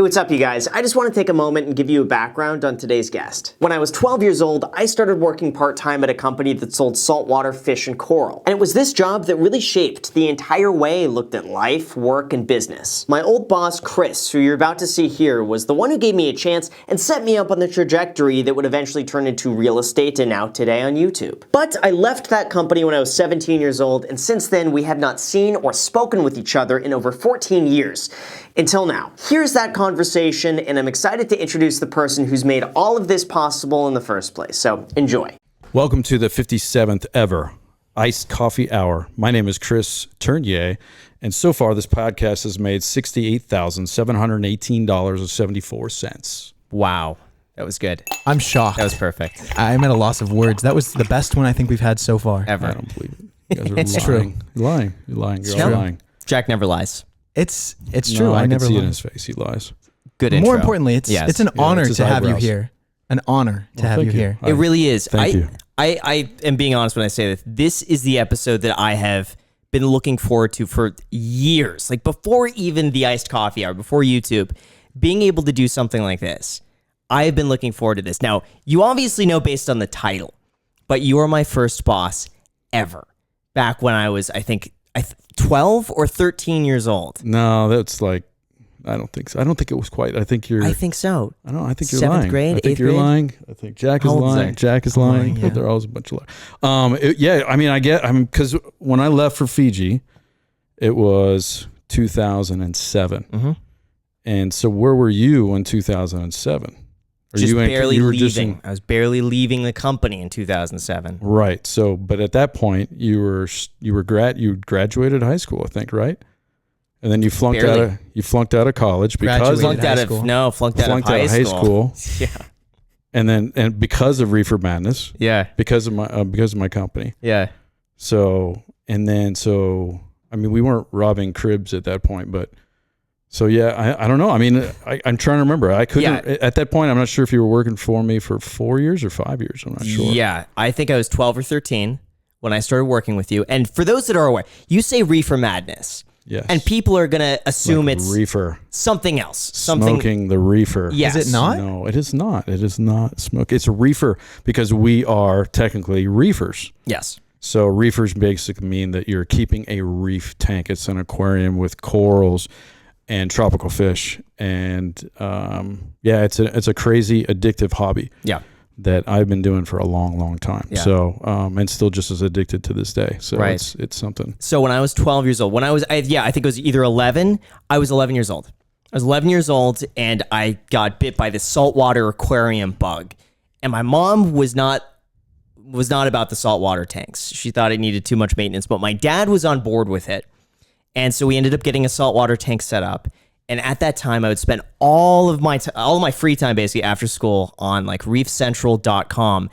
Hey, what's up, you guys? I just want to take a moment and give you a background on today's guest. When I was 12 years old, I started working part-time at a company that sold saltwater fish and coral. And it was this job that really shaped the entire way I looked at life, work, and business. My old boss, Chris, who you're about to see here, was the one who gave me a chance and set me up on the trajectory that would eventually turn into real estate and now today on YouTube. But I left that company when I was 17 years old, and since then we have not seen or spoken with each other in over 14 years. Until now. Here's that conversation, and I'm excited to introduce the person who's made all of this possible in the first place. So enjoy. Welcome to the 57th ever Iced Coffee Hour. My name is Chris Turnier, and so far this podcast has made $68,718.74. Wow. That was good. I'm shocked. That was perfect. I'm at a loss of words. That was the best one I think we've had so far. Ever. I don't believe it. You guys are It's lying. true. You're lying. You're lying. You're all true. lying. Jack never lies. It's No, true. I I never can see it in lie. his face. He lies. Good intro. More importantly, it's an honor it's his to have you eyebrows. here. An honor to have thank you here. It really is. Thank you. I am being honest when I say this. This is the episode that I have been looking forward to for years. Like before even the Iced Coffee Hour, before YouTube, being able to do something like this. I have been looking forward to this. Now, you obviously know based on the title, but you are my first boss ever. Back when I was, I think 12 or 13 years old. No, that's like, I don't think so. I don't think it was quite. I think you're. I think so. I think you're 7th lying. grade, I think 8th you're grade? lying. I think Jack is How old is lying. he? Jack is lying. yeah. But they're always a bunch of liars. Yeah. I mean, because when I left for Fiji, it was 2007. Mm-hmm. And so, where were you in 2007? Just barely you were leaving. I was barely leaving the company in 2007. Right. So, but at that point, you graduated high school, I think, right? And then you flunked out of college because Graduated Flunked out of high school. Yeah. and because of Reefer Madness, Yeah. because of my company. Yeah. So I mean, we weren't robbing cribs at that point, but. So yeah, I don't know. I mean, I'm trying to remember. I couldn't at that point. I'm not sure if you were working for me for 4 years or 5 years. I'm not sure. Yeah. I think I was 12 or 13 when I started working with you. And for those that are aware, you say Reefer Madness. Yes. And people are going to assume Like it's Reefer. something else. Something. Smoking the reefer. Yes. Is it not? No, it is not. It is not smoke. It's a reefer because we are technically reefers. Yes. So reefers basically mean that you're keeping a reef tank. It's an aquarium with corals and tropical fish. And it's a crazy addictive hobby. Yeah. That I've been doing for a long, long time. Yeah. So, and still just as addicted to this day. So Right. it's something. So when I was 12 years old, I think it was either 11. I was 11 years old. I was 11 years old and I got bit by this saltwater aquarium bug. And my mom was not about the saltwater tanks. She thought it needed too much maintenance, but my dad was on board with it. And so we ended up getting a saltwater tank set up. And at that time, I would spend all of my free time basically after school on like reefcentral.com,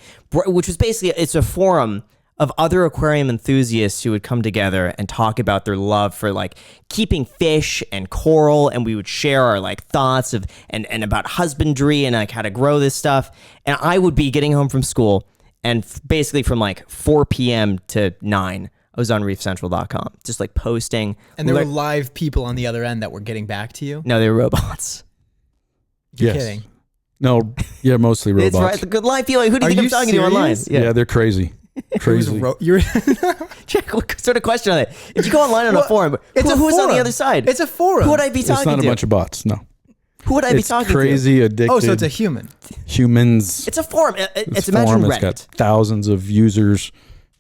which was basically, it's a forum of other aquarium enthusiasts who would come together and talk about their love for like keeping fish and coral. And we would share our like thoughts of and about husbandry and like how to grow this stuff. And I would be getting home from school and basically from like 4 p.m. to 9, I was on reefcentral.com, just like posting. And there were live people on the other end that were getting back to you? No, they were robots. You're Yes. kidding. No, yeah, mostly robots. It's right. The good live people. Who do you Are think I'm you talking to online? serious? Yeah, they're crazy. Crazy. You're Check what sort of question on it. If you go online on a forum, it's who's on the forum. other side? It's a forum. Who would I be It's talking not a to? bunch of bots. No. Who would I be It's talking to? crazy, addicted. Oh, so it's a human. humans. It's a forum. It's This imagine forum Reddit. has got thousands of users.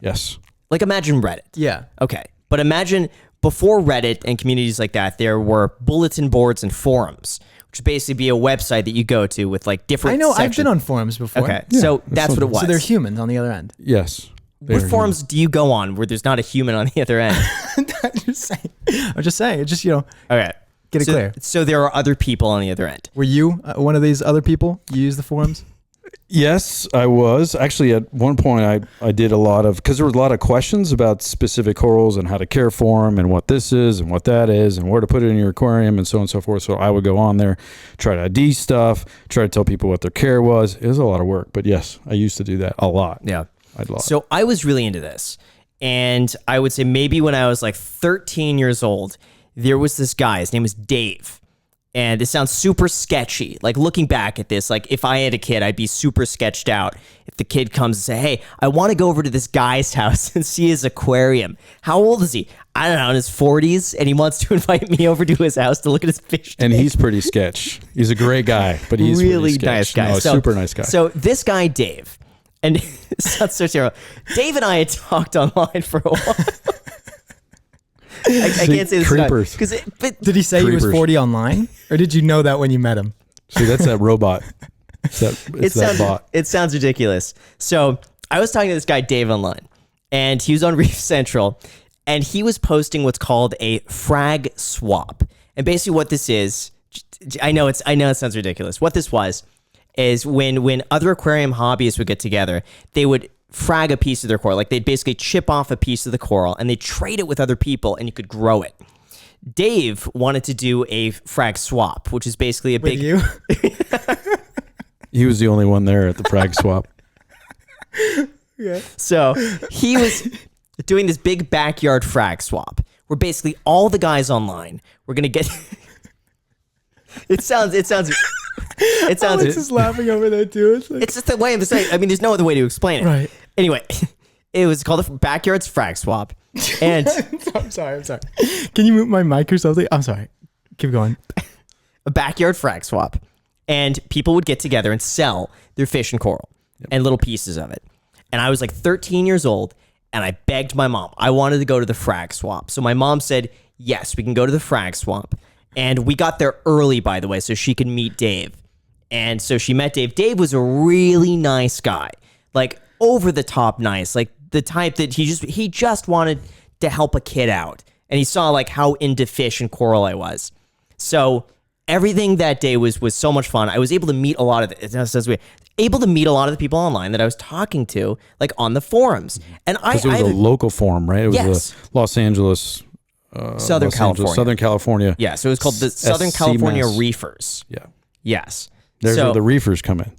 Yes. Like imagine Reddit. Yeah. Okay. But imagine before Reddit and communities like that, there were bulletin boards and forums, which would basically be a website that you go to with like different I know. sections. I've been on forums before. Okay. Yeah, So that's that's what it what- was. So they're humans on the other end. Yes. What forums do you go on where there's not a human on the other end? I'm just saying. It's just, Okay. get it so, clear. So there are other people on the other end. Were you one of these other people? You use the forums? Yes, I was. Actually, at one point, I did a lot of, because there was a lot of questions about specific corals and how to care for them and what this is and what that is and where to put it in your aquarium and so on and so forth. So I would go on there, try to ID stuff, try to tell people what their care was. It was a lot of work. But yes, I used to do that a lot. Yeah. I'd love So I was really into this. And I would say maybe when I was like 13 years old, there was this guy, his name was Dave. And this sounds super sketchy. Like looking back at this, like if I had a kid, I'd be super sketched out. If the kid comes and say, hey, I want to go over to this guy's house and see his aquarium. How old is he? I don't know, in his 40s. And he wants to invite me over to his house to look at his fish tank. And he's pretty sketch. He's a great guy, but he's really pretty nice sketch. guy. No, super nice guy. So this guy, Dave, and it sounds so terrible. Dave and I had talked online for a while. I can't say this creepers. But Did he say he was Creepers. 40 online? Or did you know that when you met him? See, that's that robot. It's that bot. It sounds ridiculous. So I was talking to this guy, Dave, online, and he was on Reef Central, and he was posting what's called a frag swap. And basically what this is, I know it sounds ridiculous. What this was is when other aquarium hobbyists would get together, they would frag a piece of their coral. Like they'd basically chip off a piece of the coral and they'd trade it with other people and you could grow it. Dave wanted to do a frag swap, which is basically a big... you? He was the only one there at the frag swap. Yeah. So he was doing this big backyard frag swap where basically all the guys online were going to get... It sounds... Alex is laughing over there too. It's just the way I'm saying. I mean, there's no other way to explain it. Right. Anyway, it was called a backyard's frag swap. And I'm sorry. Can you mute my mic or something? I'm sorry. Keep going. a backyard frag swap. And people would get together and sell their fish and coral and little pieces of it. And I was like 13 years old and I begged my mom. I wanted to go to the frag swap. So my mom said, yes, we can go to the frag swap. And we got there early, by the way, so she could meet Dave. And so she met Dave. Dave was a really nice guy, like over the top nice, like the type that he just wanted to help a kid out. And he saw like how into fish and coral I was. So everything that day was so much fun. I was able to meet a lot of the people online that I was talking to, like on the forums. And Because it was a local forum, right? It was Yes. the Los Angeles, Southern California. Southern California. Yeah, so it was called the Southern SC California Mass. Reefers. Yeah. Yes. There's So- where the reefers come in.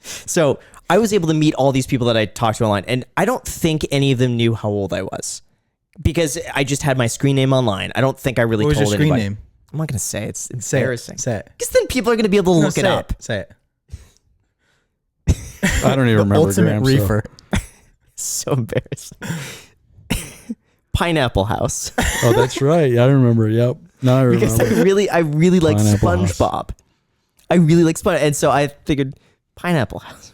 So I was able to meet all these people that I talked to online, and I don't think any of them knew how old I was because I just had my screen name online. I don't think I really What was told your screen anybody. name? I'm not going to say it. It's Say embarrassing. Say it. Because then people are going to be able to look it up. Say it. I don't even remember. Ultimate Graham, so- reefer. So embarrassing. Pineapple House. Oh, that's right. Yeah, I remember. Yep. No, I Because remember. I really like Pineapple House. SpongeBob. I really like SpongeBob. And so I figured Pineapple House.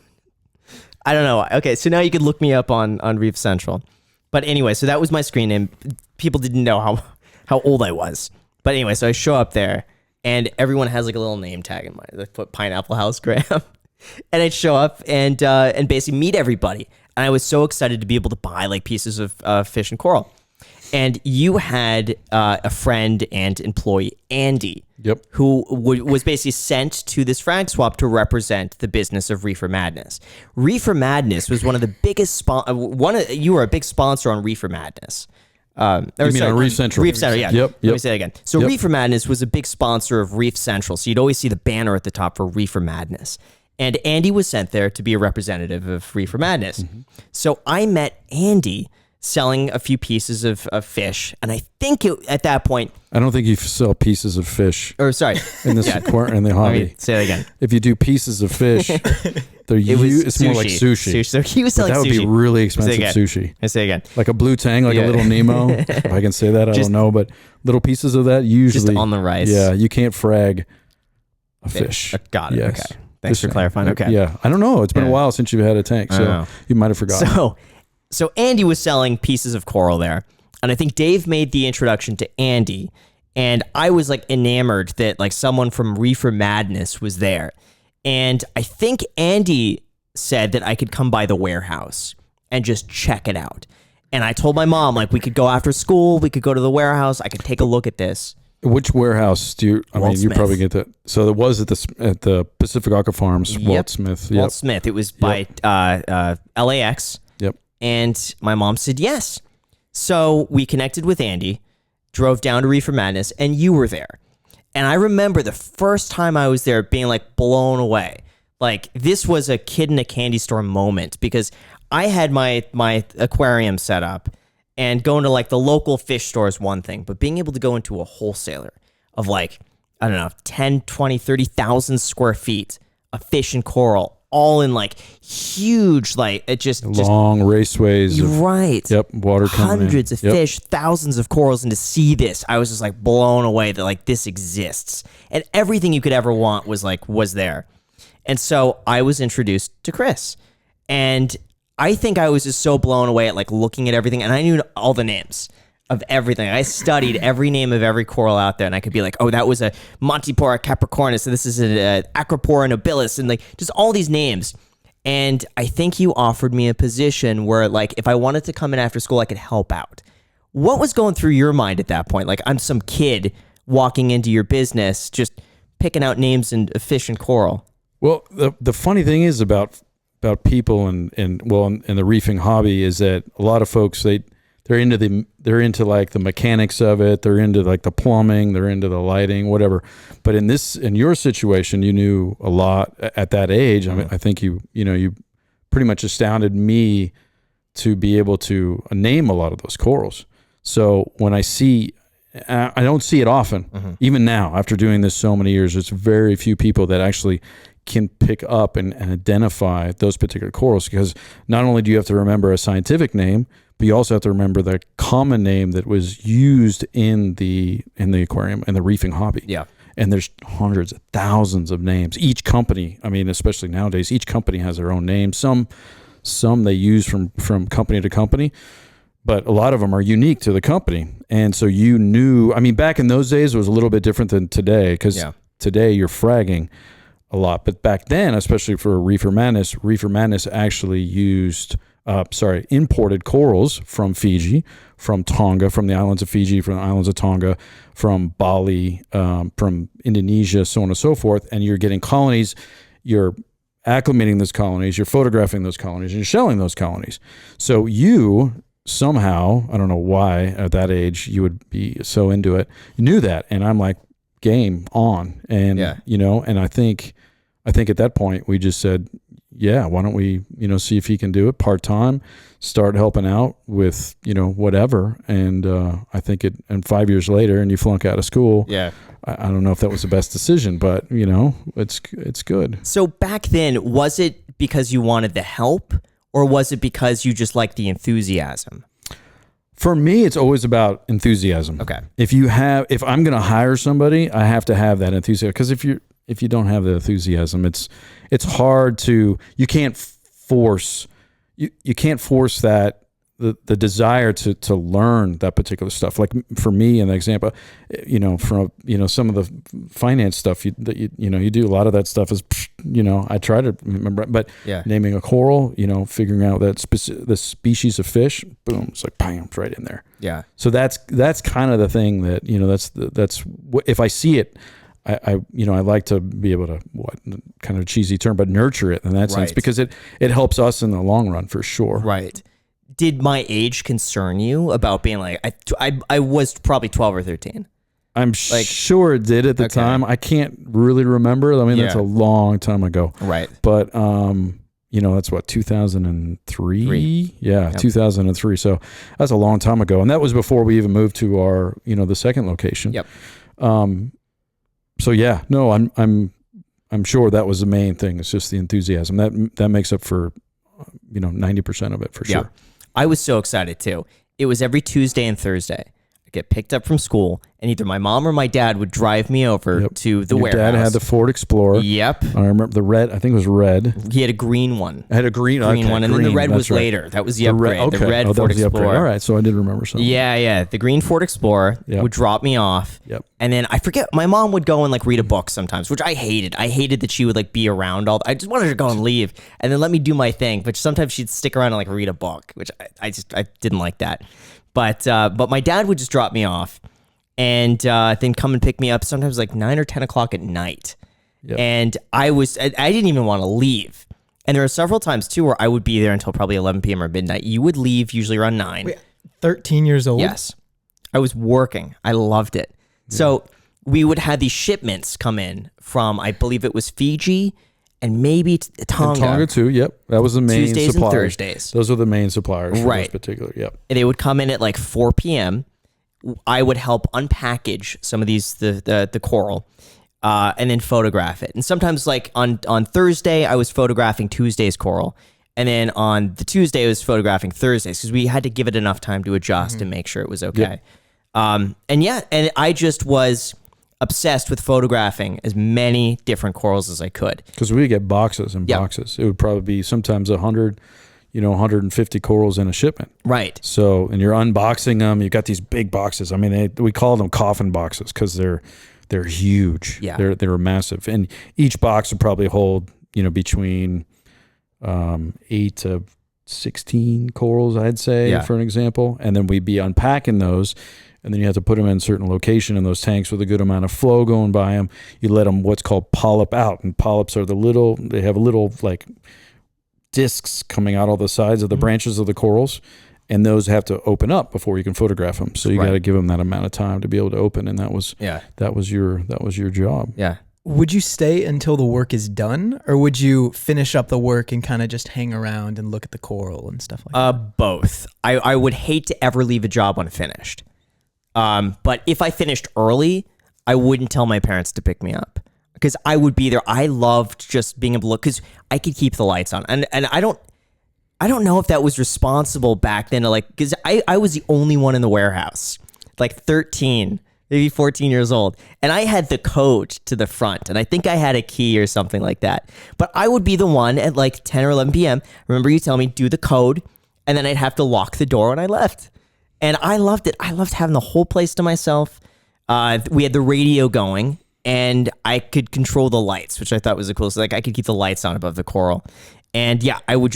I don't know. Okay, so now you could look me up on Reef Central. But anyway, so that was my screen name. People didn't know how old I was. But anyway, so I show up there and everyone has like a little name tag in mine. They put Pineapple House Graham. And I'd show up and basically meet everybody. And I was so excited to be able to buy like pieces of fish and coral. And you had a friend and employee, Andy, Yep. who was basically sent to this frag swap to represent the business of Reefer Madness. Reefer Madness was one of the biggest you were a big sponsor on Reefer Madness. You mean on Reef Central? Reef Central, yeah. Yep. Let me say that again. So Yep. Reefer Madness was a big sponsor of Reef Central. So you'd always see the banner at the top for Reefer Madness. And Andy was sent there to be a representative of Reefer Madness. Mm-hmm. So I met Andy selling a few pieces of fish. And I think at that point, I don't think you sell pieces of fish or sorry, in this in the let hobby. me say that again. If you do pieces of fish, it's more like sushi. So he was But selling that would sushi. be really Say expensive again. sushi. I say again. Like a blue tang, like Yeah. a little Nemo. If I can say that, I Just- don't know. But little pieces of that usually. Just on the rice. Yeah, you can't frag a fish. Got it. Yes. Okay. Thanks Just for saying. clarifying. Okay. Yeah. I don't know. It's been Yeah. a while since you've had a tank, I so know. you might have forgotten. So Andy was selling pieces of coral there. And I think Dave made the introduction to Andy. And I was like enamored that like someone from Reefer Madness was there. And I think Andy said that I could come by the warehouse and just check it out. And I told my mom, like, we could go after school, we could go to the warehouse, I could take a look at this. Which warehouse do you? I Walt mean, you Smith. probably get that. So it was at the Pacific Aqua Farms. Yep. Walt Smith. Yep. Walt Smith. It was by LAX. Yep. And my mom said yes. So we connected with Andy, drove down to Reefer Madness, and you were there. And I remember the first time I was there being like blown away. Like this was a kid in a candy store moment because I had my aquarium set up and going to like the local fish store is one thing, but being able to go into a wholesaler of like I don't know, 10, 20, 30,000 square feet of fish and coral, all in like huge, like it just Long raceways. you're Of, right. Yep. Water coming in. Hundreds of Yep. fish, thousands of corals, and to see this, I was just like blown away that like this exists, and everything you could ever want was there. And so I was introduced to Chris, and I think I was just so blown away at like looking at everything, and I knew all the names of everything. I studied every name of every coral out there, and I could be like, oh, that was a Montipora capricornus, so this is an Acropora nobilis, and like just all these names. And I think you offered me a position where like if I wanted to come in after school, I could help out. What was going through your mind at that point? Like I'm some kid walking into your business, just picking out names and fish and coral. Well, the funny thing is about people and the reefing hobby is that a lot of folks they're into like the mechanics of it, they're into like the plumbing, they're into the lighting, whatever. But in your situation, you knew a lot at that age. I mean, I think you pretty much astounded me to be able to name a lot of those corals. So when I don't see it often, even now after doing this so many years. There's very few people that actually can pick up and identify those particular corals, because not only do you have to remember a scientific name, but you also have to remember the common name that was used in the aquarium and the reefing hobby. Yeah. And there's hundreds of thousands of names. Each company, I mean, especially nowadays, each company has their own name. Some they use from company to company, but a lot of them are unique to the company. And so you knew, I mean, back in those days, it was a little bit different than today, because today you're fragging a lot. But back then, especially for Reefer Madness actually used, imported corals from Fiji, from Tonga, from the islands of Fiji, from the islands of Tonga, from Bali, from Indonesia, so on and so forth. And you're getting colonies, you're acclimating those colonies, you're photographing those colonies, and you're selling those colonies. So you somehow, I don't know why at that age you would be so into it, you knew that. And I'm like, game on. And, and I think at that point we just said, yeah, why don't we, see if he can do it part-time, start helping out with, whatever. And I think and 5 years later, and you flunk out of school. Yeah. I don't know if that was the best decision, but it's good. So back then, was it because you wanted the help, or was it because you just liked the enthusiasm? For me, it's always about enthusiasm. Okay. If I'm going to hire somebody, I have to have that enthusiasm, because if you don't have the enthusiasm, it's hard to, you can't force that the desire to learn that particular stuff. Like for me, in the example, from some of the finance stuff you do, a lot of that stuff is, I try to remember, but naming a coral, figuring out that the species of fish, boom, it's like bam, it's right in there. Yeah. So that's kind of the thing that, that's what, if I see it, I like to be able to, kind of a cheesy term, but nurture it in that sense, because it helps us in the long run for sure. Right. Did my age concern you about being like, I was probably 12 or 13? I'm sure it did at the time. I can't really remember. I mean, that's a long time ago. Right. But, that's what, 2003? Yeah, yep. 2003. So that's a long time ago. And that was before we even moved to our, the second location. Yep. So yeah, no, I'm sure that was the main thing. It's just the enthusiasm that makes up for, 90% of it for sure. Yeah. I was so excited too. It was every Tuesday and Thursday. I get picked up from school, and either my mom or my dad would drive me over to the warehouse. Your dad had the Ford Explorer. Yep. I remember the red. I think it was red. He had a green one. I had a green one, and then the red was later. That was the upgrade. The red Ford Explorer. All right, so I did remember something. Yeah. The green Ford Explorer would drop me off. Yep. And then I forget, my mom would go and like read a book sometimes, which I hated. I hated that she would like be around I just wanted her to go and leave and then let me do my thing. But sometimes she'd stick around and like read a book, which I didn't like that. But my dad would just drop me off and then come and pick me up sometimes like 9 or 10 o'clock at night. Yep. And I didn't even want to leave. And there were several times too where I would be there until probably 11 p.m. or midnight. You would leave usually around 9. Wait, 13 years old? Yes. I was working. I loved it. Yeah. So we would have these shipments come in from, I believe it was Fiji and maybe Tonga. And Tonga too, yep. That was the main Tuesdays suppliers. and Thursdays. Those were the main suppliers for right. those particular, yep. And they would come in at like 4 p.m. I would help unpackage some of these the coral, and then photograph it. And sometimes, like on Thursday, I was photographing Tuesday's coral, and then on the Tuesday, I was photographing Thursdays because we had to give it enough time to adjust and make sure it was okay. And I just was obsessed with photographing as many different corals as I could. Because we would get boxes and boxes. It would probably be sometimes 100, 150 corals in a shipment. Right. So, and you're unboxing them. You got these big boxes. I mean, we call them coffin boxes because they're huge. Yeah. They're massive, and each box would probably hold between 8 to 16 corals, I'd say, for an example. And then we'd be unpacking those. And then you have to put them in a certain location in those tanks with a good amount of flow going by them. You let them what's called polyp out. And polyps are they have little like discs coming out all the sides of the branches of the corals. And those have to open up before you can photograph them. So you got to give them that amount of time to be able to open. And that was your job. Yeah. Would you stay until the work is done, or would you finish up the work and kind of just hang around and look at the coral and stuff like that? Both. I would hate to ever leave a job unfinished. But if I finished early, I wouldn't tell my parents to pick me up because I would be there. I loved just being able to look because I could keep the lights on. And I don't know if that was responsible back then because I was the only one in the warehouse, like 13, maybe 14 years old. And I had the code to the front and I think I had a key or something like that. But I would be the one at like 10 or 11 p.m. Remember you telling me do the code and then I'd have to lock the door when I left. And I loved it. I loved having the whole place to myself. We had the radio going, and I could control the lights, which I thought was the coolest. Like I could keep the lights on above the coral. And yeah, I would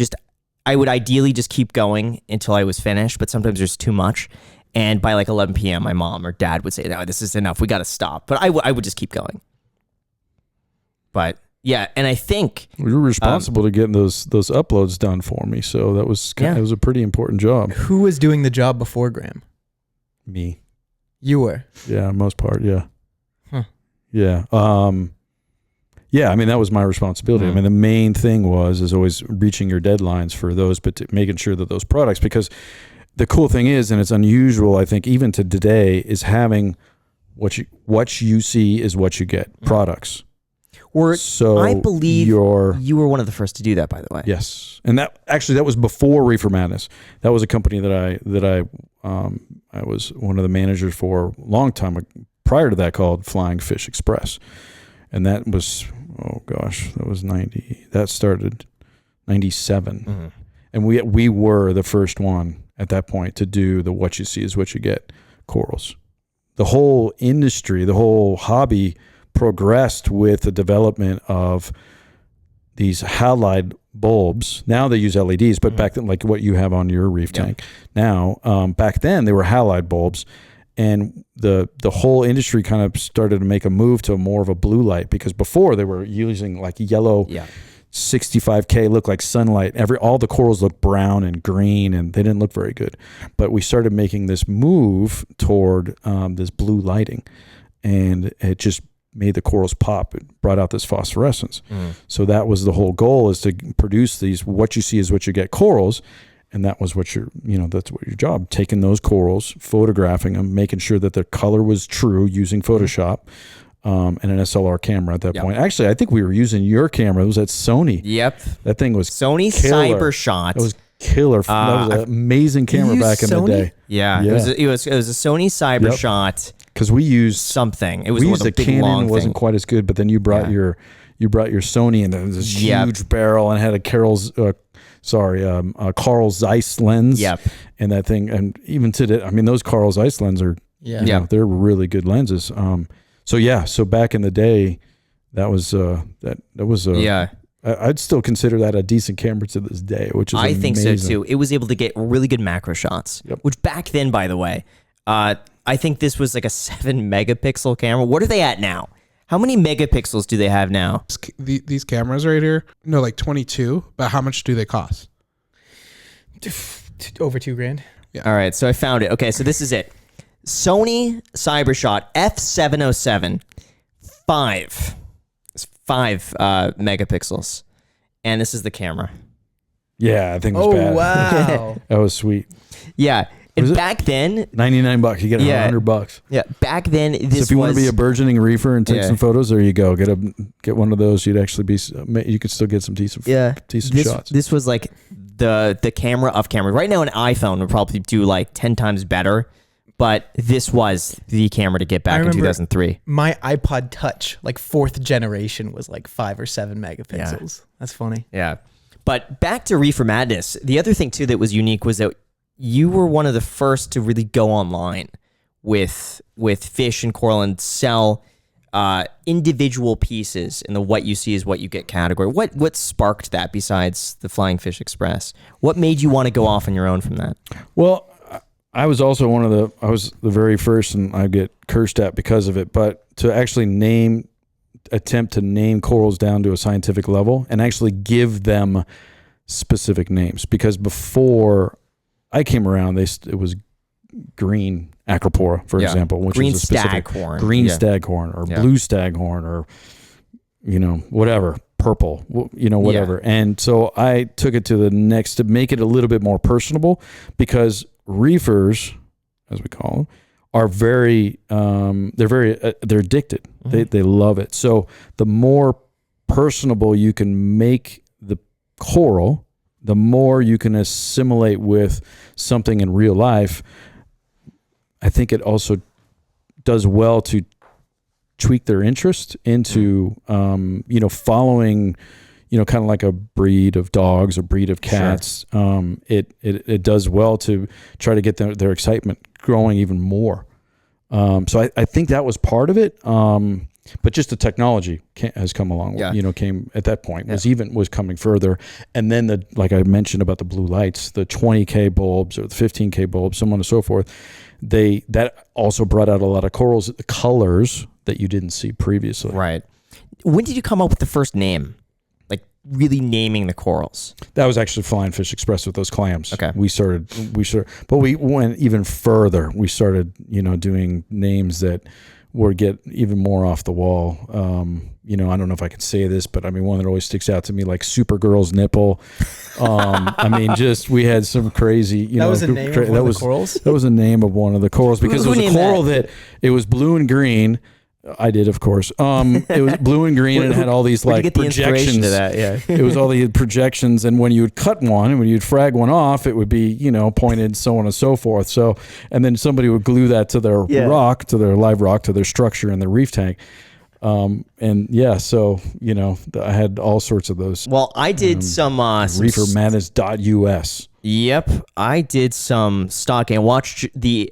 ideally just keep going until I was finished, but sometimes there's too much. And by like 11 p.m., my mom or dad would say, "No, this is enough. We got to stop." But I would just keep going. But yeah, and I think you were responsible to getting those uploads done for me, so that was it was a pretty important job. Who was doing the job before Graham? Me. You were. Yeah, most part. Yeah. Huh. Yeah. Yeah. I mean, that was my responsibility. I mean, the main thing is always reaching your deadlines for those, but making sure that those products, because the cool thing is, and it's unusual, I think, even to today, is having what you see is what you get. Products. So I believe you were one of the first to do that, by the way. Yes, and that was before Reefer Madness. That was a company that I was one of the managers for a long time prior to that, called Flying Fish Express, and that was that started 97, and we were the first one at that point to do the what you see is what you get corals. The whole industry, the whole hobby progressed with the development of these halide bulbs. Now they use LEDs, but back then, like what you have on your reef tank now, back then they were halide bulbs, and the whole industry kind of started to make a move to more of a blue light, because before they were using like yellow 65K, look like sunlight. All the corals looked brown and green, and they didn't look very good. But we started making this move toward this blue lighting, and it just made the corals pop. It brought out this phosphorescence. So that was the whole goal, is to produce these what you see is what you get corals. And that was what that's what your job, taking those corals, photographing them, making sure that the color was true using Photoshop, and an SLR camera at that point. Actually, I think we were using your camera. It was at Sony. Yep. That thing was Sony killer. CyberShot. That was killer. That was an amazing camera back in the day. Yeah. It was a Sony CyberShot. Because we used something. It was we one used of the a big, long Canon, wasn't quite as good, but then you brought your Sony, and there was this huge barrel, and had a Carl Zeiss lens. And that thing, and even today, I mean, those Carl Zeiss lenses are they're really good lenses. So back in the day, that was I'd still consider that a decent camera to this day, which is amazing. think so too. It was able to get really good macro shots, which back then, by the way, I think this was like a 7 megapixel camera. What are they at now? How many megapixels do they have now? These cameras right here, no, like 22. But how much do they cost? Over $2,000. Yeah. All right, so I found it. Okay, so this is it. Sony CyberShot F707, 5 megapixels, and this is the camera. Yeah, I think it was bad. Wow. That was sweet. Yeah. And back then, $99. You get $100. Yeah, back then, this So if you want to be a burgeoning reefer and take some photos, there you go. Get one of those. You'd actually be. You could still get some decent shots. This was like the camera of cameras. Right now, an iPhone would probably do like 10 times better. But this was the camera to get back in 2003. My iPod Touch, like 4th generation, was like 5 or 7 megapixels. That's funny. Yeah. But back to Reefer Madness, the other thing too that was unique was that you were one of the first to really go online with fish and coral and sell individual pieces in the what you see is what you get category. What sparked that besides the Flying Fish Express? What made you want to go off on your own from that? Well, I was also I was the very first, and I get cursed at because of it, but to actually attempt to name corals down to a scientific level and actually give them specific names. Because before I came around, it was green acropora, for example, which green is a specific staghorn. Staghorn or blue staghorn or, whatever, purple, whatever. Yeah. And so I took it to the next to make it a little bit more personable, because reefers, as we call them, are very they're addicted. They love it. So the more personable you can make the coral, the more you can assimilate with something in real life. I think it also does well to tweak their interest into following kind of like a breed of dogs, a breed of cats. Sure. It does well to try to get their excitement growing even more. So I think that was part of it. But just the technology has come along. Yeah. Came at that point was coming further, and then like I mentioned about the blue lights, the 20K bulbs or the 15K bulbs, so on and so forth. That also brought out a lot of corals, the colors that you didn't see previously. Right. When did you come up with the first name? Really naming the corals? That was actually Flying Fish Express with those clams. Okay. We started, but we went even further. We started, doing names that would get even more off the wall. I don't know if I can say this, but I mean, one that always sticks out to me, like Supergirl's nipple. We had some crazy, that was a name of one of the corals? That was the name of one of the corals, because it was a coral that it was blue and green. I did, of course. It was blue and green, and it had all these like projections. To that, yeah. It was all the projections, and when you would cut one, and when you'd frag one off, it would be pointed, so on and so forth. So, and then somebody would glue that to their rock, to their live rock, to their structure in the reef tank. I had all sorts of those. Well, I did some reefermadness.us. Yep, I did some stalking. I watched the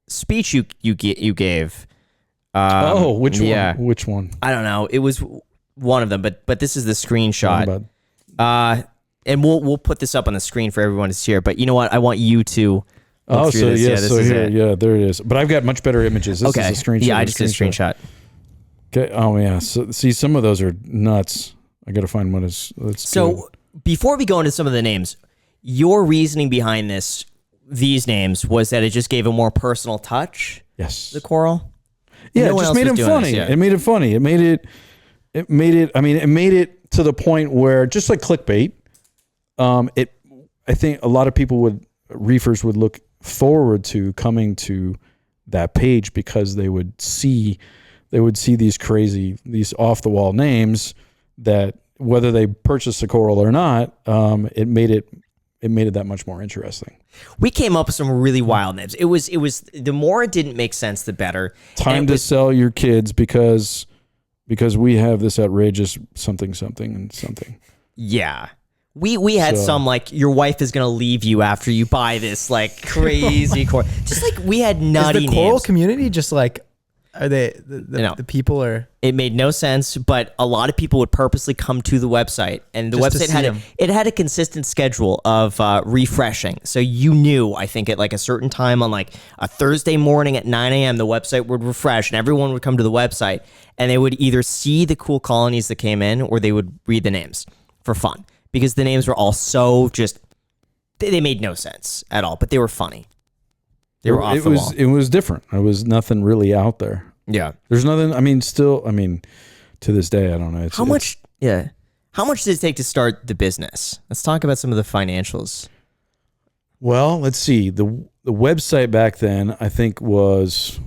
speech you gave. Which one? Which one? I don't know. It was one of them, but this is the screenshot. And we'll put this up on the screen for everyone to see. But you know what? I want you to. There it is. But I've got much better images. This is a screenshot. Yeah, I just did a screenshot. Okay. Oh yeah. So see, some of those are nuts. I got to find one that's so good. Before we go into some of the names, your reasoning behind these names was that it just gave a more personal touch. Yes. The coral. Yeah, it just made them funny. It made it funny. It made it to the point where, just like clickbait, I think a lot of reefers would look forward to coming to that page, because they would see these crazy, these off the wall names that, whether they purchased the coral or not, it made it that much more interesting. We came up with some really wild names. It was the more it didn't make sense, the better. Time to sell your kids because we have this outrageous something and something. Yeah. We had some like, your wife is going to leave you after you buy this like crazy coral. Just like, we had nutty names. Is the coral community just like, are they the people are? It made no sense, but a lot of people would purposely come to the website, and the website had a consistent schedule of refreshing. So you knew, I think, at like a certain time on like a Thursday morning at 9 a.m., the website would refresh, and everyone would come to the website, and they would either see the cool colonies that came in, or they would read the names for fun, because the names were all so just, they made no sense at all, but they were funny. They were off the wall. It was different. There was nothing really out there. Yeah. There's nothing, to this day, I don't know. How much did it take to start the business? Let's talk about some of the financials. Well, let's see. The website back then, I think, was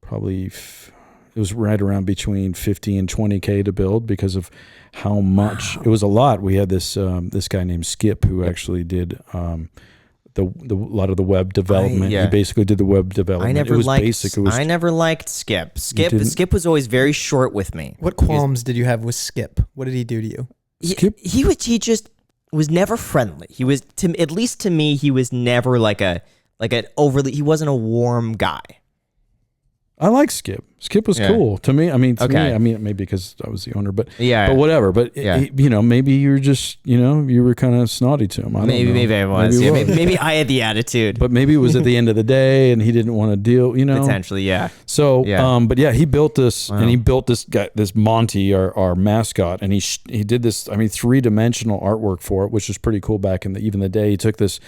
probably it was right around between 50 and 20K to build because of how much it was a lot. We had this guy named Skip who actually did the lot of the web development. He basically did the web development. I never liked Skip. Skip was always very short with me. What qualms did you have with Skip? What did he do to you? He just was never friendly. He was, at least to me, he was never like an overly. He wasn't a warm guy. I like Skip. Skip was cool to me. I mean, maybe because I was the owner, but whatever. But maybe you were just, you were kind of snotty to him. Maybe I was. Maybe I had the attitude. But maybe it was at the end of the day, and he didn't want to deal. Potentially, yeah. So, but yeah, he built this, and he built this guy, this Monty, our mascot, and he did this. I mean, 3-dimensional artwork for it, which was pretty cool back in even the day. He took these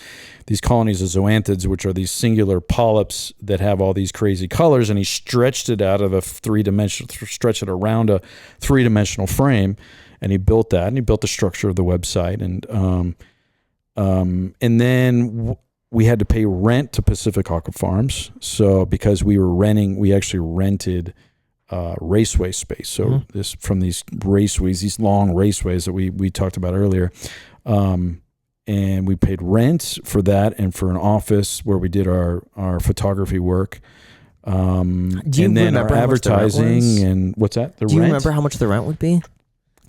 colonies of zoanthids, which are these singular polyps that have all these crazy colors, and he stretched it out of a 3-dimensional, stretched it around a 3-dimensional frame, and he built that, and he built the structure of the website, and then we had to pay rent to Pacific Aqua Farms. So because we actually rented raceway space. So from these raceways, these long raceways that we talked about earlier. And we paid rent for that and for an office where we did our photography work. Do you and then remember our how much the rent advertising was? And what's that? Do you remember how much the rent would be?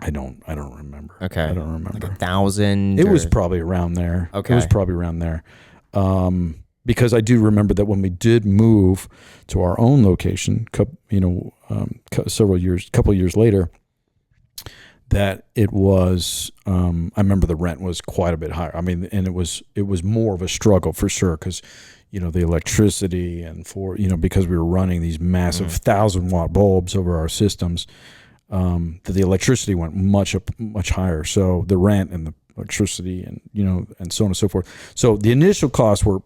I don't remember. Okay. I don't remember. Like 1,000? It was probably around there. Okay. It was probably around there. Because I do remember that when we did move to our own location, couple years later, that it was, I remember the rent was quite a bit higher. I mean, and it was more of a struggle for sure. Cause the electricity and because we were running these massive 1,000-watt bulbs over our systems, that the electricity went much higher. So the rent and the electricity and, and so on and so forth. So the initial costs was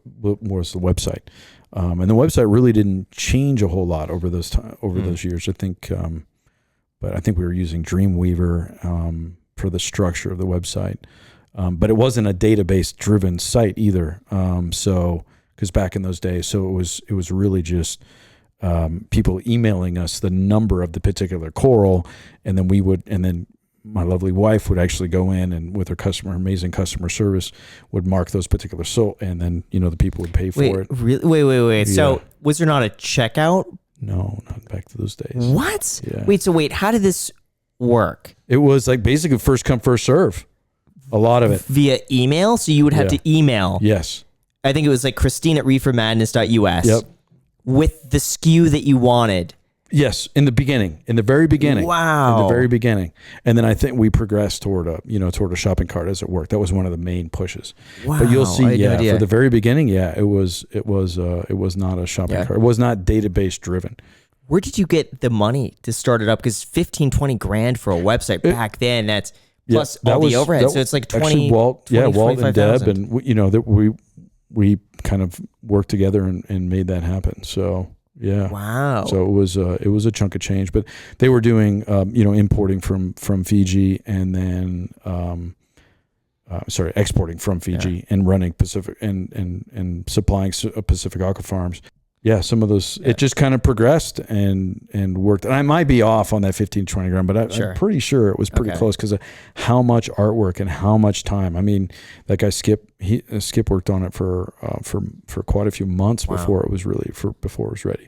the website. And the website really didn't change a whole lot over those years. I think, but I think we were using Dreamweaver for the structure of the website. But it wasn't a database-driven site either. Because back in those days, so it was really just people emailing us the number of the particular coral, and then my lovely wife would actually go in and with her amazing customer service would mark those particular and then the people would pay for it. Wait. Yeah. So was there not a checkout? No, not back to those days. What? Yeah. Wait, how did this work? It was like basically first come, first serve. A lot of it. Via email? So you would have to email. Yes. I think it was like Christine at reefermadness.us. Yep. With the SKU that you wanted. Yes, in the very beginning. Wow. In the very beginning. And then I think we progressed toward a shopping cart as it worked. That was one of the main pushes. Wow. But you'll see, for the very beginning, it was not a shopping cart. It was not database driven. Where did you get the money to start it up? Because 15, 20 grand for a website back then, that's plus all the overhead. So it's like 20, actually, Walt and Deb, and we kind of worked together and made that happen. So yeah. Wow. So it was a chunk of change, but they were doing importing from Fiji and then exporting from Fiji and running Pacific and supplying Pacific Aqua Farms. Yeah, some of those, it just kind of progressed and worked. And I might be off on that 15, 20 grand, but I'm pretty sure it was pretty close because of how much artwork and how much time. I mean, that guy Skip worked on it for quite a few months before it was ready.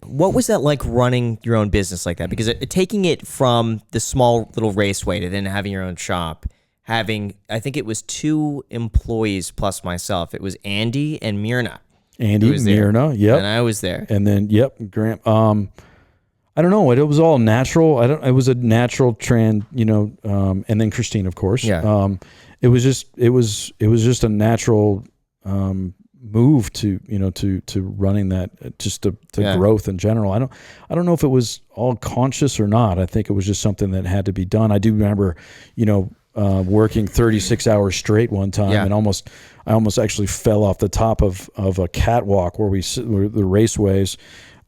What was that like running your own business like that? Because taking it from the small little raceway to then having your own shop, I think it was 2 employees plus myself. It was Andy and Myrna. Myrna, yep. And I was there. And then, Grant. I don't know. It was all natural. It was a natural trend, and then Christine, of course. Yeah. It was just a natural move to running that, just to growth in general. I don't know if it was all conscious or not. I think it was just something that had to be done. I do remember, working 36 hours straight one time, and I almost actually fell off the top of a catwalk where the raceways.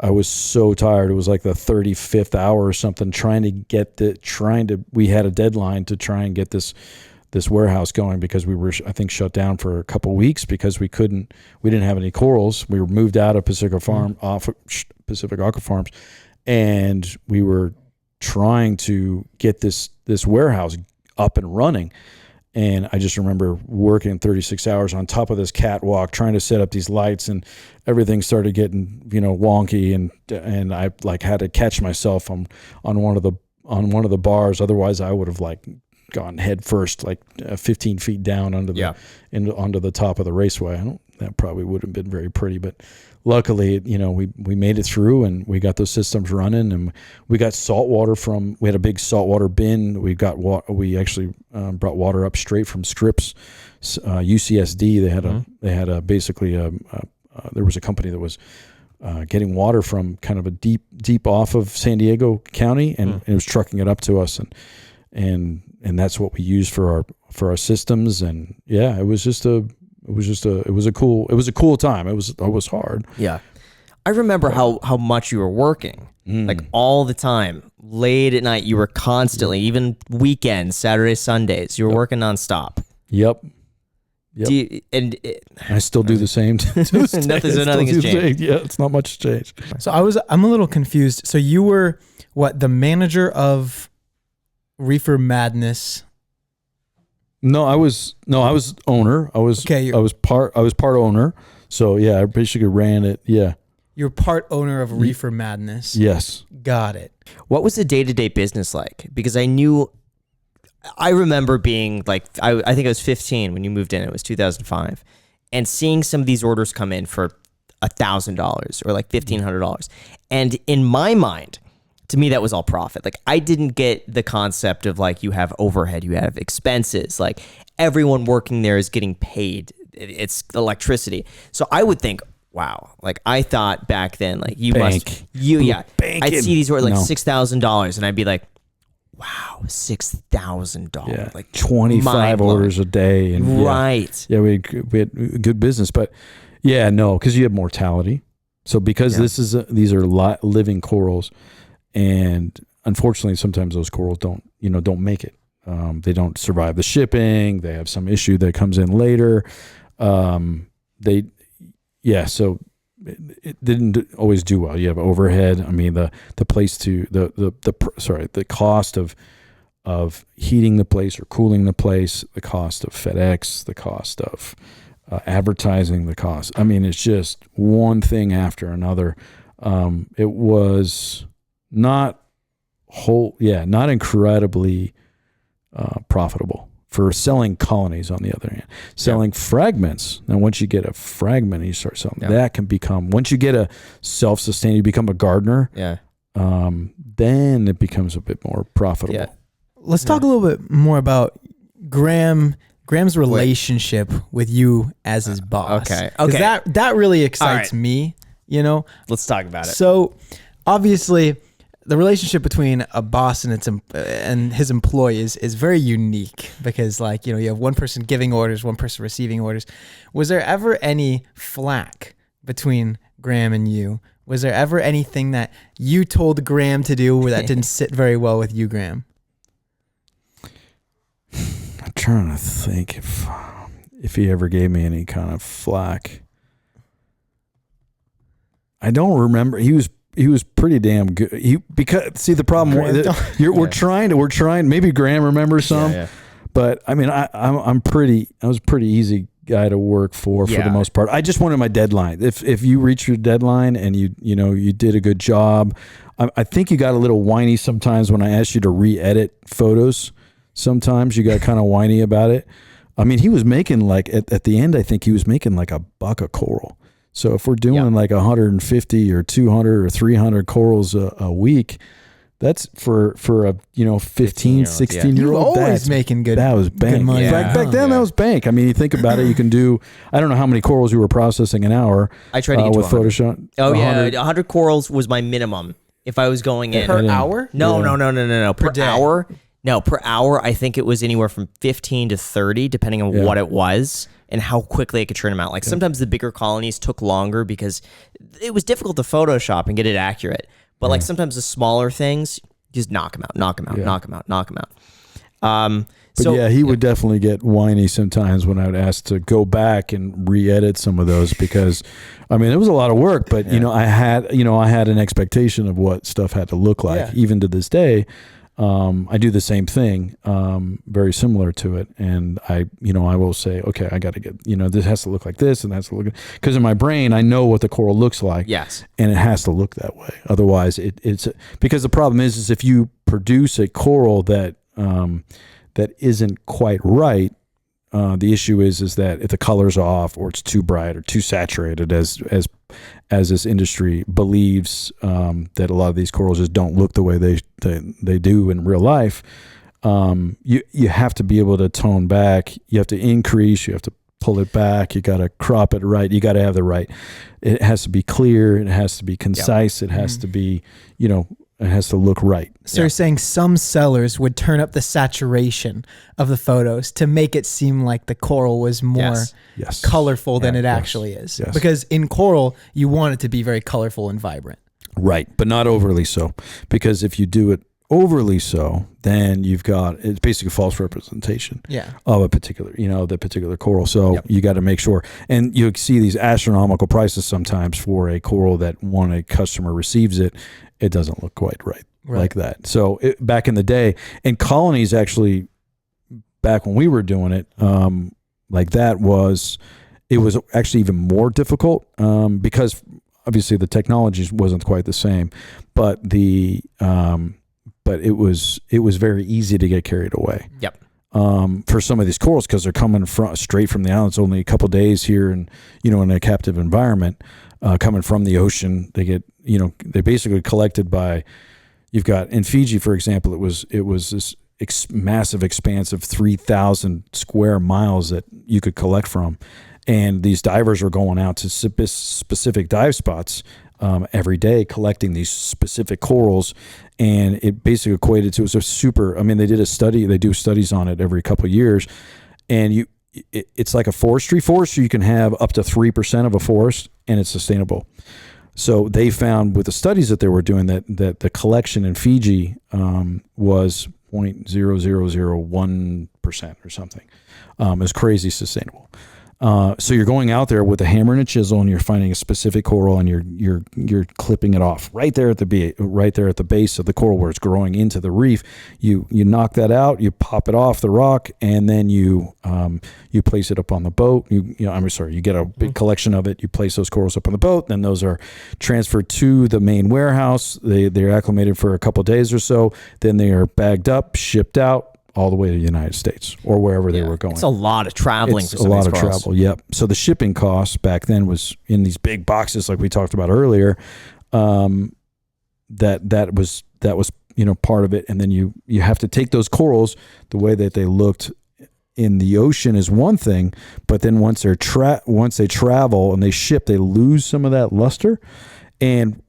I was so tired. It was like the 35th hour or something, we had a deadline to try and get this this warehouse going because we were, I think, shut down for a couple weeks because we didn't have any corals. We were moved out of Pacific Aqua Farms, and we were trying to get this warehouse up and running. And I just remember working 36 hours on top of this catwalk, trying to set up these lights, and everything started getting, wonky. And I like had to catch myself on one of the bars. Otherwise I would have like gone head first, like 15 feet down onto the top of the raceway. That probably would have been very pretty, but luckily, we made it through and we got those systems running, and we got salt water we had a big saltwater bin. We actually brought water up straight from Scripps, UCSD. They had basically there was a company that was getting water from kind of a deep off of San Diego County, and it was trucking it up to us, and that's what we used for our systems. And yeah, it was a cool time. It was hard. Yeah. I remember how much you were working, like all the time, late at night. You were constantly, even weekends, Saturdays, Sundays, you were working nonstop. Yep. I still do the same. Nothing has changed. Yeah, it's not much changed. So I'm a little confused. So you were the manager of Reefer Madness? No, I was owner. I was part owner. So yeah, I basically ran it. Yeah. You're part owner of Reefer Madness. Yes. Got it. What was the day-to-day business like? Because I remember being like, I think I was 15 when you moved in. It was 2005, and seeing some of these orders come in for $1,000 or like $1,500, and in my mind, to me, that was all profit. Like, I didn't get the concept of like, you have overhead, you have expenses, like everyone working there is getting paid. It's electricity. So I would think, wow, like I thought back then, like I'd see these orders like $6,000, and I'd be like, wow, $6,000. Yeah, like 25 orders a day. And right. Yeah, we had good business, but yeah, no, because you have mortality. So because these are living corals, and unfortunately, sometimes those corals don't make it. They don't survive the shipping. They have some issue that comes in later. So it didn't always do well. You have overhead. I mean, the cost of heating the place or cooling the place, the cost of FedEx, the cost of advertising, the cost. I mean, it's just one thing after another. It was not incredibly profitable for selling colonies. On the other hand, selling fragments. Now, once you get a fragment and you start selling, that can become, once you get a self-sustaining, you become a gardener. Yeah. Then it becomes a bit more profitable. Yeah. Let's talk a little bit more about Graham's relationship with you as his boss. Okay. 'Cause that really excites me, Let's talk about it. So obviously the relationship between a boss and his employees is very unique because, like, you have one person giving orders, one person receiving orders. Was there ever any flack between Graham and you? Was there ever anything that you told Graham to do that didn't sit very well with you, Graham? I'm trying to think if he ever gave me any kind of flack. I don't remember. He was pretty damn good. The problem we're trying. Maybe Graham remembers some, but I mean, I was a pretty easy guy to work for the most part. I just wanted my deadline. If you reach your deadline and you did a good job, I think you got a little whiny sometimes when I asked you to re-edit photos. Sometimes you got kind of whiny about it. I mean, he was making like at the end, I think he was making like $1 a coral. So if we're doing like 150 or 200 or 300 corals a week, that's for a 15, 16-year-old. Always making good. That was bank. Money. Back then, that was bank. I mean, you think about it, you can do. I don't know how many corals you were processing an hour. I tried to get with Photoshop. Oh 100 corals was my minimum if I was going in per hour. No. Per hour. No, per hour. I think it was anywhere from 15 to 30, depending on what it was and how quickly I could turn them out. Like sometimes the bigger colonies took longer because it was difficult to Photoshop and get it accurate. But like sometimes the smaller things, just knock them out. But So yeah, he would definitely get whiny sometimes when I would ask to go back and re-edit some of those because, I mean, it was a lot of work. But I had an expectation of what stuff had to look like. Yeah. Even to this day, I do the same thing, very similar to it. And I will say, okay, I got to get, this has to look like this, and that's to look, because in my brain I know what the coral looks like. Yes. And it has to look that way. Otherwise, it's because the problem is if you produce a coral that isn't quite right, the issue is that if the color's off or it's too bright or too saturated, as this industry believes, that a lot of these corals just don't look the way they do in real life, you have to be able to tone back. You have to increase. You have to pull it back. You got to crop it right. You got to have the right. It has to be clear. It has to be concise. It has to be, it has to look right. So you're saying some sellers would turn up the saturation of the photos to make it seem like the coral was more Yes. colorful than it actually is. Yes. Because in coral, you want it to be very colorful and vibrant. Right, but not overly so. Because if you do it overly so, then it's basically false representation of a particular, the particular coral. So you got to make sure. And you see these astronomical prices sometimes for a coral that when a customer receives it, it doesn't look quite right. Like that. So back in the day, and colonies actually, back when we were doing it, like that it was actually even more difficult because obviously the technology wasn't quite the same, but but it was very easy to get carried away. Yep. For some of these corals, because they're coming straight from the islands, only a couple of days here, and in a captive environment, coming from the ocean, they get they're basically collected by. You've got in Fiji, for example, it was this massive expanse of 3,000 square miles that you could collect from, and these divers were going out to specific dive spots every day, collecting these specific corals, and it basically equated to, it was a super. I mean, they did a study. They do studies on it every couple of years, and it's like a forestry. You can have up to 3% of a forest, and it's sustainable. So they found with the studies that they were doing that the collection in Fiji was 0.0001% or something. It was crazy sustainable. So you're going out there with a hammer and a chisel, and you're finding a specific coral, and you're clipping it off right there at the base of the coral where it's growing into the reef. You knock that out, you pop it off the rock, and then you place it up on the boat. You get a big collection of it. You place those corals up on the boat. Then those are transferred to the main warehouse. They're acclimated for a couple of days or so. Then they are bagged up, shipped out, all the way to the United States or wherever they were going. It's a lot of traveling. It's a lot of travel. Yep. So the shipping costs back then was in these big boxes, like we talked about earlier. That was part of it. And then you have to take those corals, the way that they looked in the ocean is one thing, but then once they travel and they ship, they lose some of that luster. And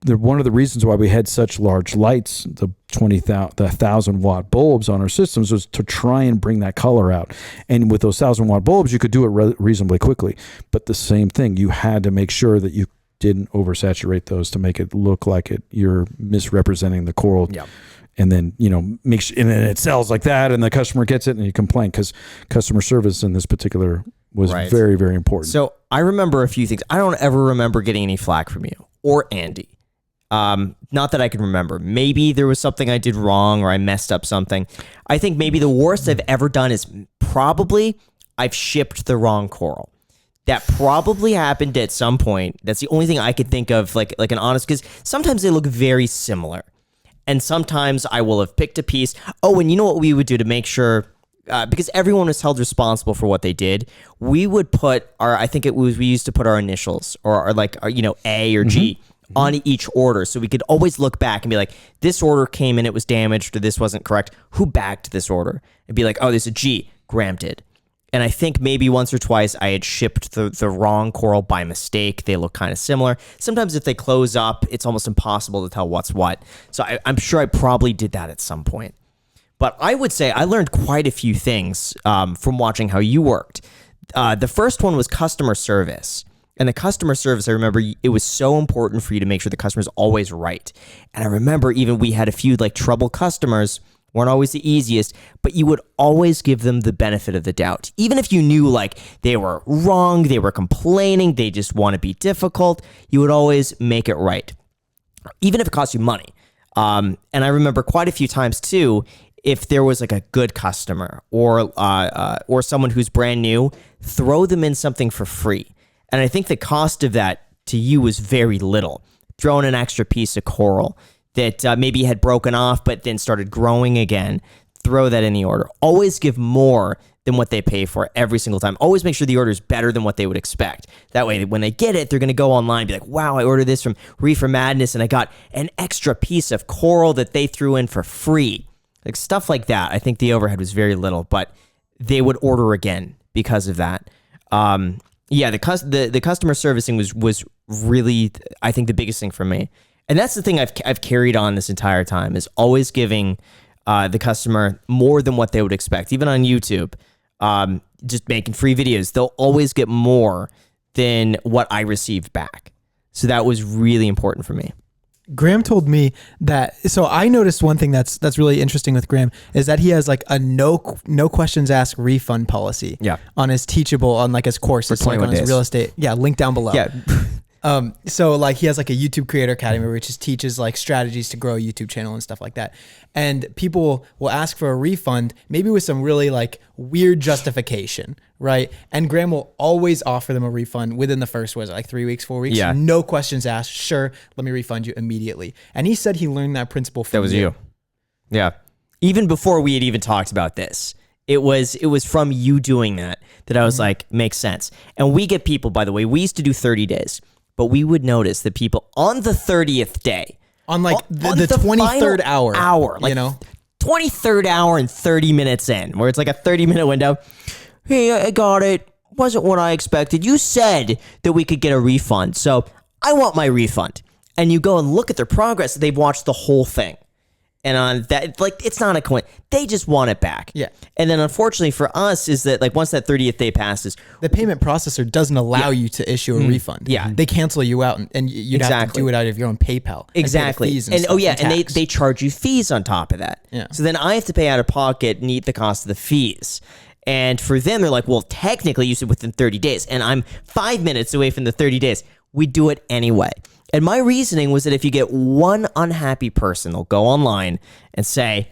one of the reasons why we had such large lights, the 1,000-watt bulbs on our systems, was to try and bring that color out. And with those 1,000-watt bulbs, you could do it reasonably quickly. But the same thing, you had to make sure that you didn't oversaturate those to make it look like you're misrepresenting the coral. Yeah. And then, make sure, and then it sells like that, and the customer gets it, and you complain, because customer service in this particular was very, very important. So I remember a few things. I don't ever remember getting any flack from you or Andy. Not that I can remember. Maybe there was something I did wrong or I messed up something. I think maybe the worst I've ever done is probably I've shipped the wrong coral. That probably happened at some point. That's the only thing I could think of, like an honest, because sometimes they look very similar. And sometimes I will have picked a piece. Oh, and you know what we would do to make sure, because everyone was held responsible for what they did, we would put we used to put our initials or A or G on each order, so we could always look back and be like, this order came in, it was damaged, or this wasn't correct. Who backed this order? And be like, oh, there's a G. Graham did. And I think maybe once or twice I had shipped the wrong coral by mistake. They look kind of similar. Sometimes if they close up, it's almost impossible to tell what's what. So I'm sure I probably did that at some point. But I would say I learned quite a few things from watching how you worked. The first one was customer service. And the customer service, I remember it was so important for you to make sure the customer's always right. And I remember even we had a few trouble customers weren't always the easiest, but you would always give them the benefit of the doubt. Even if you knew like they were wrong, they were complaining, they just want to be difficult, you would always make it right, even if it cost you money. And I remember quite a few times too, if there was like a good customer or someone who's brand new, throw them in something for free. And I think the cost of that to you was very little. Throw in an extra piece of coral that maybe had broken off but then started growing again. Throw that in the order. Always give more than what they pay for every single time. Always make sure the order is better than what they would expect. That way, when they get it, they're going to go online and be like, wow, I ordered this from Reefer Madness and I got an extra piece of coral that they threw in for free. Like stuff like that. I think the overhead was very little, but they would order again because of that. The customer servicing was really, I think, the biggest thing for me. And that's the thing I've carried on this entire time, is always giving the customer more than what they would expect. Even on YouTube, just making free videos, they'll always get more than what I received back. So that was really important for me. Graham told me that, so I noticed one thing that's really interesting with Graham is that he has like a no questions asked refund policy on his Teachable, on like his courses, like on his real estate. Yeah. Link down below. Yeah. So like he has like a YouTube Creator Academy, which just teaches like strategies to grow a YouTube channel and stuff like that. And people will ask for a refund, maybe with some really like weird justification, right? And Graham will always offer them a refund within the first, 3 weeks, 4 weeks? Yeah. No questions asked. Sure, let me refund you immediately. And he said he learned that principle from That was you. Yeah. Even before we had even talked about this, it was from you doing that I was like, makes sense. And we get people, by the way, we used to do 30 days. But we would notice that people on the 30th day, on like the 23rd hour, like, you know, 23rd hour and 30 minutes in, where it's like a 30-minute window. Hey, I got it. Wasn't what I expected. You said that we could get a refund, so I want my refund. And you go and look at their progress. They've watched the whole thing. And on that, like, it's not a coin. They just want it back. Yeah. And then unfortunately for us is that like once that 30th day passes, the payment processor doesn't allow you to issue a refund. Yeah. They cancel you out and you'd have to do it out of your own PayPal. Exactly. And tax. they charge you fees on top of that. Yeah. So then I have to pay out of pocket and eat the cost of the fees. And for them, they're like, well, technically you said within 30 days. And I'm 5 minutes away from the 30 days. We do it anyway. And my reasoning was that if you get one unhappy person, they'll go online and say,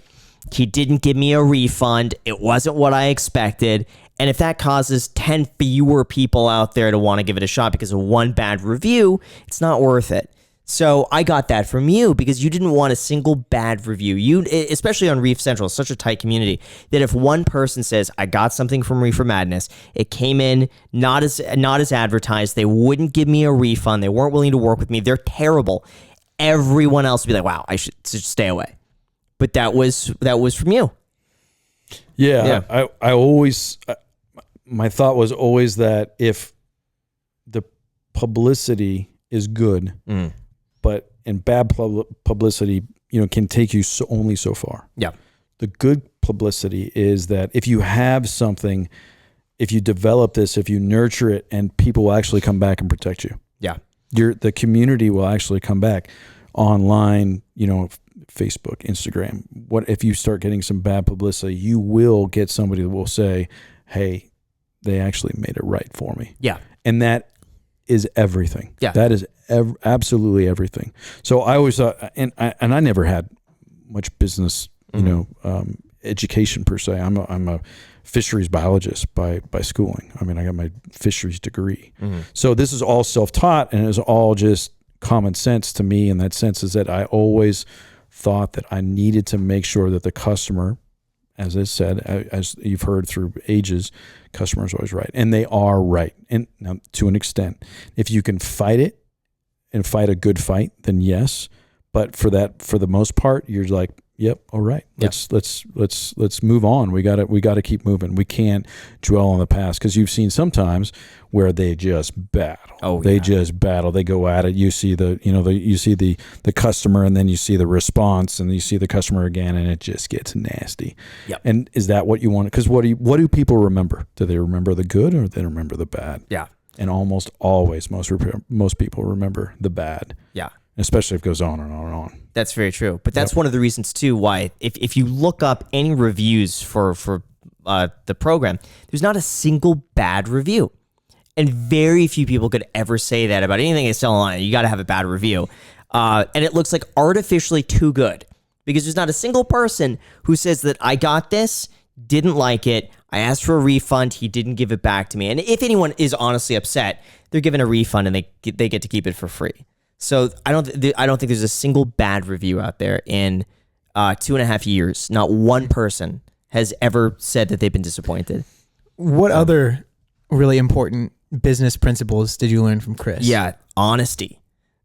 he didn't give me a refund. It wasn't what I expected. And if that causes 10 fewer people out there to want to give it a shot because of one bad review, it's not worth it. So I got that from you because you didn't want a single bad review. You, especially on Reef Central, it's such a tight community that if one person says, I got something from Reefer Madness, it came in not as advertised, they wouldn't give me a refund, they weren't willing to work with me, they're terrible, everyone else would be like, wow, I should stay away. But that was from you. Yeah. I always, my thought was always that if the publicity is good, but and bad publicity, can take you only so far. Yeah. The good publicity is that if you have something, if you develop this, if you nurture it, and people will actually come back and protect you. Yeah. The community will actually come back online, Facebook, Instagram. What if you start getting some bad publicity, you will get somebody that will say, hey, they actually made it right for me. Yeah. And that is everything. Yeah. That is absolutely everything. So I always thought, and I never had much business, education per se. I'm a fisheries biologist by schooling. I mean, I got my fisheries degree. So this is all self-taught, and it was all just common sense to me. In that sense, is that I always thought that I needed to make sure that the customer, as I said, as you've heard through ages, customers are always right, and they are right, and now, to an extent. If you can fight it and fight a good fight, then yes. But for the most part, you're like, yep, all right. Let's move on. We got to keep moving. We can't dwell on the past, because you've seen sometimes where they just battle. They just battle. They go at it. You see you see the customer, and then you see the response, and you see the customer again, and it just gets nasty. Yep. And is that what you want? Because what do people remember? Do they remember the good, or do they remember the bad? Yeah. And almost always, most people remember the bad. Yeah. especially if it goes on and on and on. That's very true. But that's one of the reasons too why if you look up any reviews for the program, there's not a single bad review. And very few people could ever say that about anything they sell online. You got to have a bad review. And it looks like artificially too good because there's not a single person who says that I got this, didn't like it, I asked for a refund, he didn't give it back to me. And if anyone is honestly upset, they're given a refund and they get to keep it for free. So I don't think there's a single bad review out there in 2.5 years. Not one person has ever said that they've been disappointed. What other really important business principles did you learn from Chris? Yeah, honesty.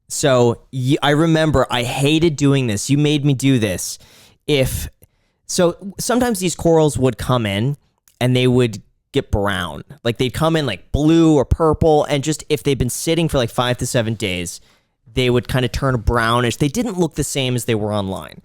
So I remember I hated doing this. You made me do this. So sometimes these corals would come in and they would get brown. Like they'd come in like blue or purple, and just if they'd been sitting for like 5 to 7 days, they would kind of turn brownish. They didn't look the same as they were online.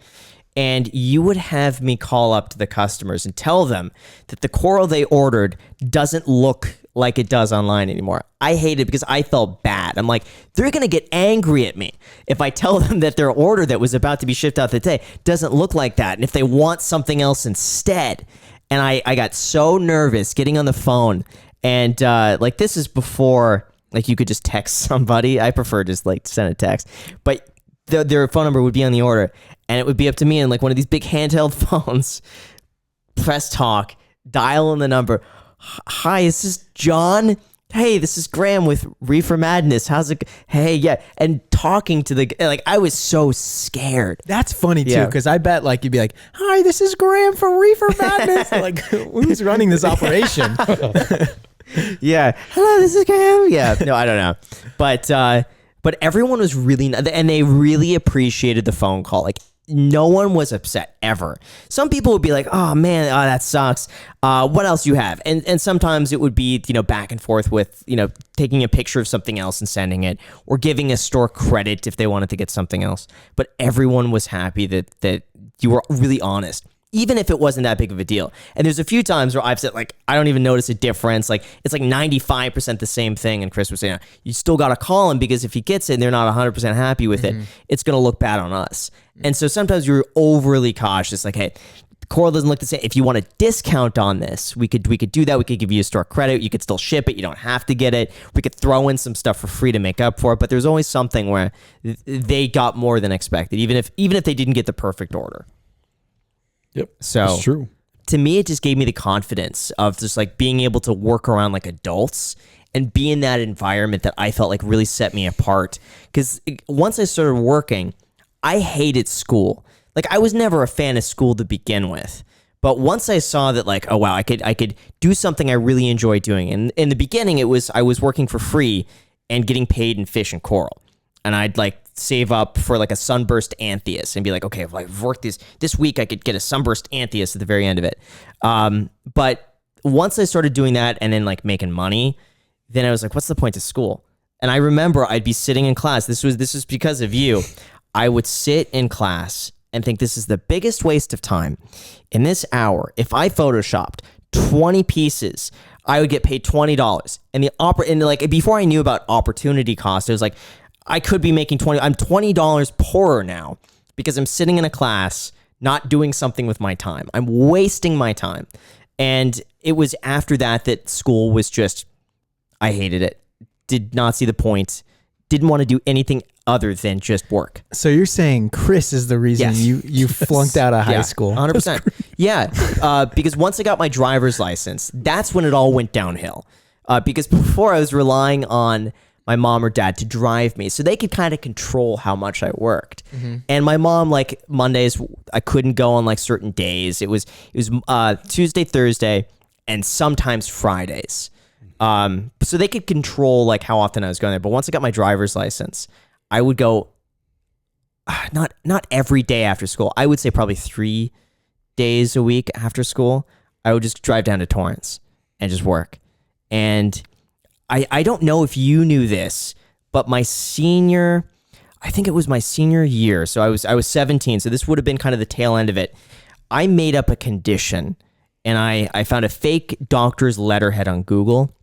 And you would have me call up to the customers and tell them that the coral they ordered doesn't look like it does online anymore. I hated it because I felt bad. I'm like, they're going to get angry at me if I tell them that their order that was about to be shipped out today doesn't look like that. And if they want something else instead. And I got so nervous getting on the phone. And like this is before like you could just text somebody. I prefer just like send a text. But their phone number would be on the order. And it would be up to me and like one of these big handheld phones, press talk, dial in the number. Hi, is this John? Hey, this is Graham with Reefer Madness. How's it? Hey, yeah. And talking to like, I was so scared. That's funny too, because I bet like you'd be like, hi, this is Graham from Reefer Madness. Like, who's running this operation? Yeah. Hello, this is Graham. Yeah. No, I don't know. But everyone was really, and they really appreciated the phone call. Like, no one was upset ever. Some people would be like, oh man, that sucks. What else do you have? And sometimes it would be, back and forth with, taking a picture of something else and sending it, or giving a store credit if they wanted to get something else. But everyone was happy that you were really honest, even if it wasn't that big of a deal. And there's a few times where I've said, like, I don't even notice a difference. Like, it's like 95% the same thing. And Chris was saying, you still got to call him because if he gets it and they're not 100% happy with it, it's going to look bad on us. And so sometimes you're overly cautious. Like, hey, the coral doesn't look the same. If you want a discount on this, we could do that. We could give you a store credit. You could still ship it. You don't have to get it. We could throw in some stuff for free to make up for it. But there's always something where they got more than expected, even if they didn't get the perfect order. Yep. So that's true. To me, it just gave me the confidence of just like being able to work around like adults and be in that environment that I felt like really set me apart. Because once I started working, I hated school. Like, I was never a fan of school to begin with. But once I saw that, like, oh wow, I could do something I really enjoy doing. And in the beginning, I was working for free and getting paid in fish and coral. And I'd like save up for like a sunburst anthias and be like, okay, if I've worked this week, I could get a sunburst anthias at the very end of it. But once I started doing that and then like making money, then I was like, what's the point of school? And I remember I'd be sitting in class. This was because of you. I would sit in class and think this is the biggest waste of time. In this hour, if I photoshopped 20 pieces, I would get paid $20. And like before I knew about opportunity cost, it was like, I could be making I'm $20 poorer now because I'm sitting in a class, not doing something with my time. I'm wasting my time. And it was after that school was just, I hated it. Did not see the point. Didn't want to do anything other than just work. So you're saying Chris is the reason you flunked out of high school? 100%. Yeah, because once I got my driver's license, that's when it all went downhill. Because before I was relying on my mom or dad to drive me so they could kind of control how much I worked. And my mom, like Mondays, I couldn't go on like certain days. It was Tuesday, Thursday, and sometimes Fridays. So they could control like how often I was going there. But once I got my driver's license, I would go not every day after school. I would say probably 3 days a week after school. I would just drive down to Torrance and just work. And I don't know if you knew this, but I think it was my senior year. So I was 17. So this would have been kind of the tail end of it. I made up a condition and I found a fake doctor's letterhead on Google,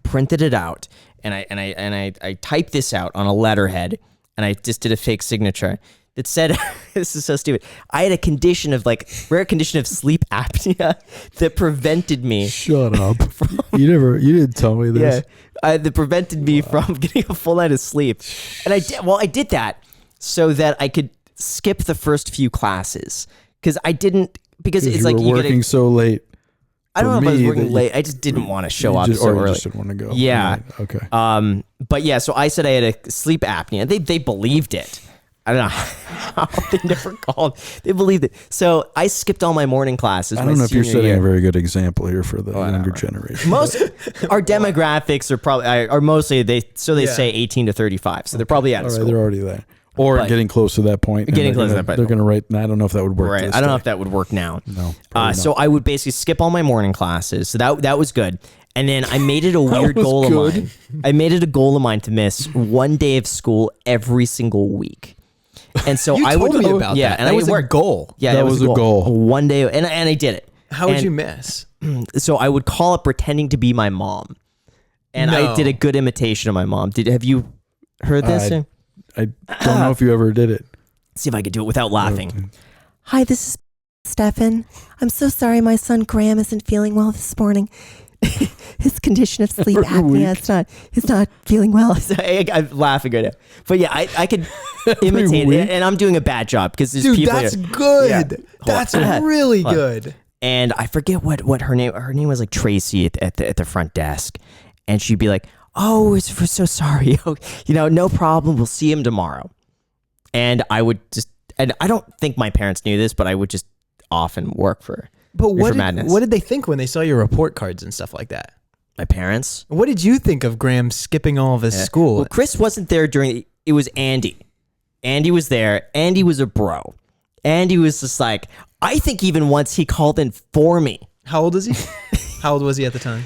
printed it out, and I typed this out on a letterhead and I just did a fake signature that said, this is so stupid. I had a condition of rare condition of sleep apnea that prevented me. Shut up. You didn't tell me this. Yeah. That prevented me from getting a full night of sleep. And I did that so that I could skip the first few classes because it's like you were working so late. I don't know if I was working late. I just didn't want to show up so early. You just didn't want to go. Yeah. Right. Okay. But yeah, so I said I had a sleep apnea. They believed it. I don't know how they never called. They believed it. So I skipped all my morning classes. I don't know if you're setting a very good example here for the younger generation. Most our demographics are probably are mostly they say 18 to 35. So they're probably out of school. They're already there. Or getting close to that point. Getting close to that point. They're going to write. I don't know if that would work. Right. I don't know if that would work now. No. So I would basically skip all my morning classes. So that was good. And then I made it a weird goal of mine. I made it a goal of mine to miss one day of school every single week. And so You I told would me about yeah, that. and That I was a worked goal. Yeah, That was a goal. One day, and I did it. How would And you miss? So I would call up pretending to be my mom, and I No. did a good imitation of my mom. Have you heard this? I don't know if you ever did it. See if I could do it without laughing. Hi, this is Stefan. I'm so sorry my son Graham isn't feeling well this morning. His condition of sleep apnea, he's not feeling well. I'm laughing right now. But yeah, I could imitate it, and I'm doing a bad job because there's Dude, people that's here. good. Yeah. That's Hold on. really Hold on. good. And I forget what her name was, like Tracy at the front desk, and she'd be like, "Oh, we're so sorry. No problem. We'll see him tomorrow." And I would just, and I don't think my parents knew this, but I would just often work for But Reefer Madness. what did they think when they saw your report cards and stuff like that? My parents. What did you think of Graham skipping all of his school? Well, Chris wasn't there it was Andy. Andy was there. Andy was a bro. Andy was just like, I think even once he called in for me. How old is he? How old was he at the time?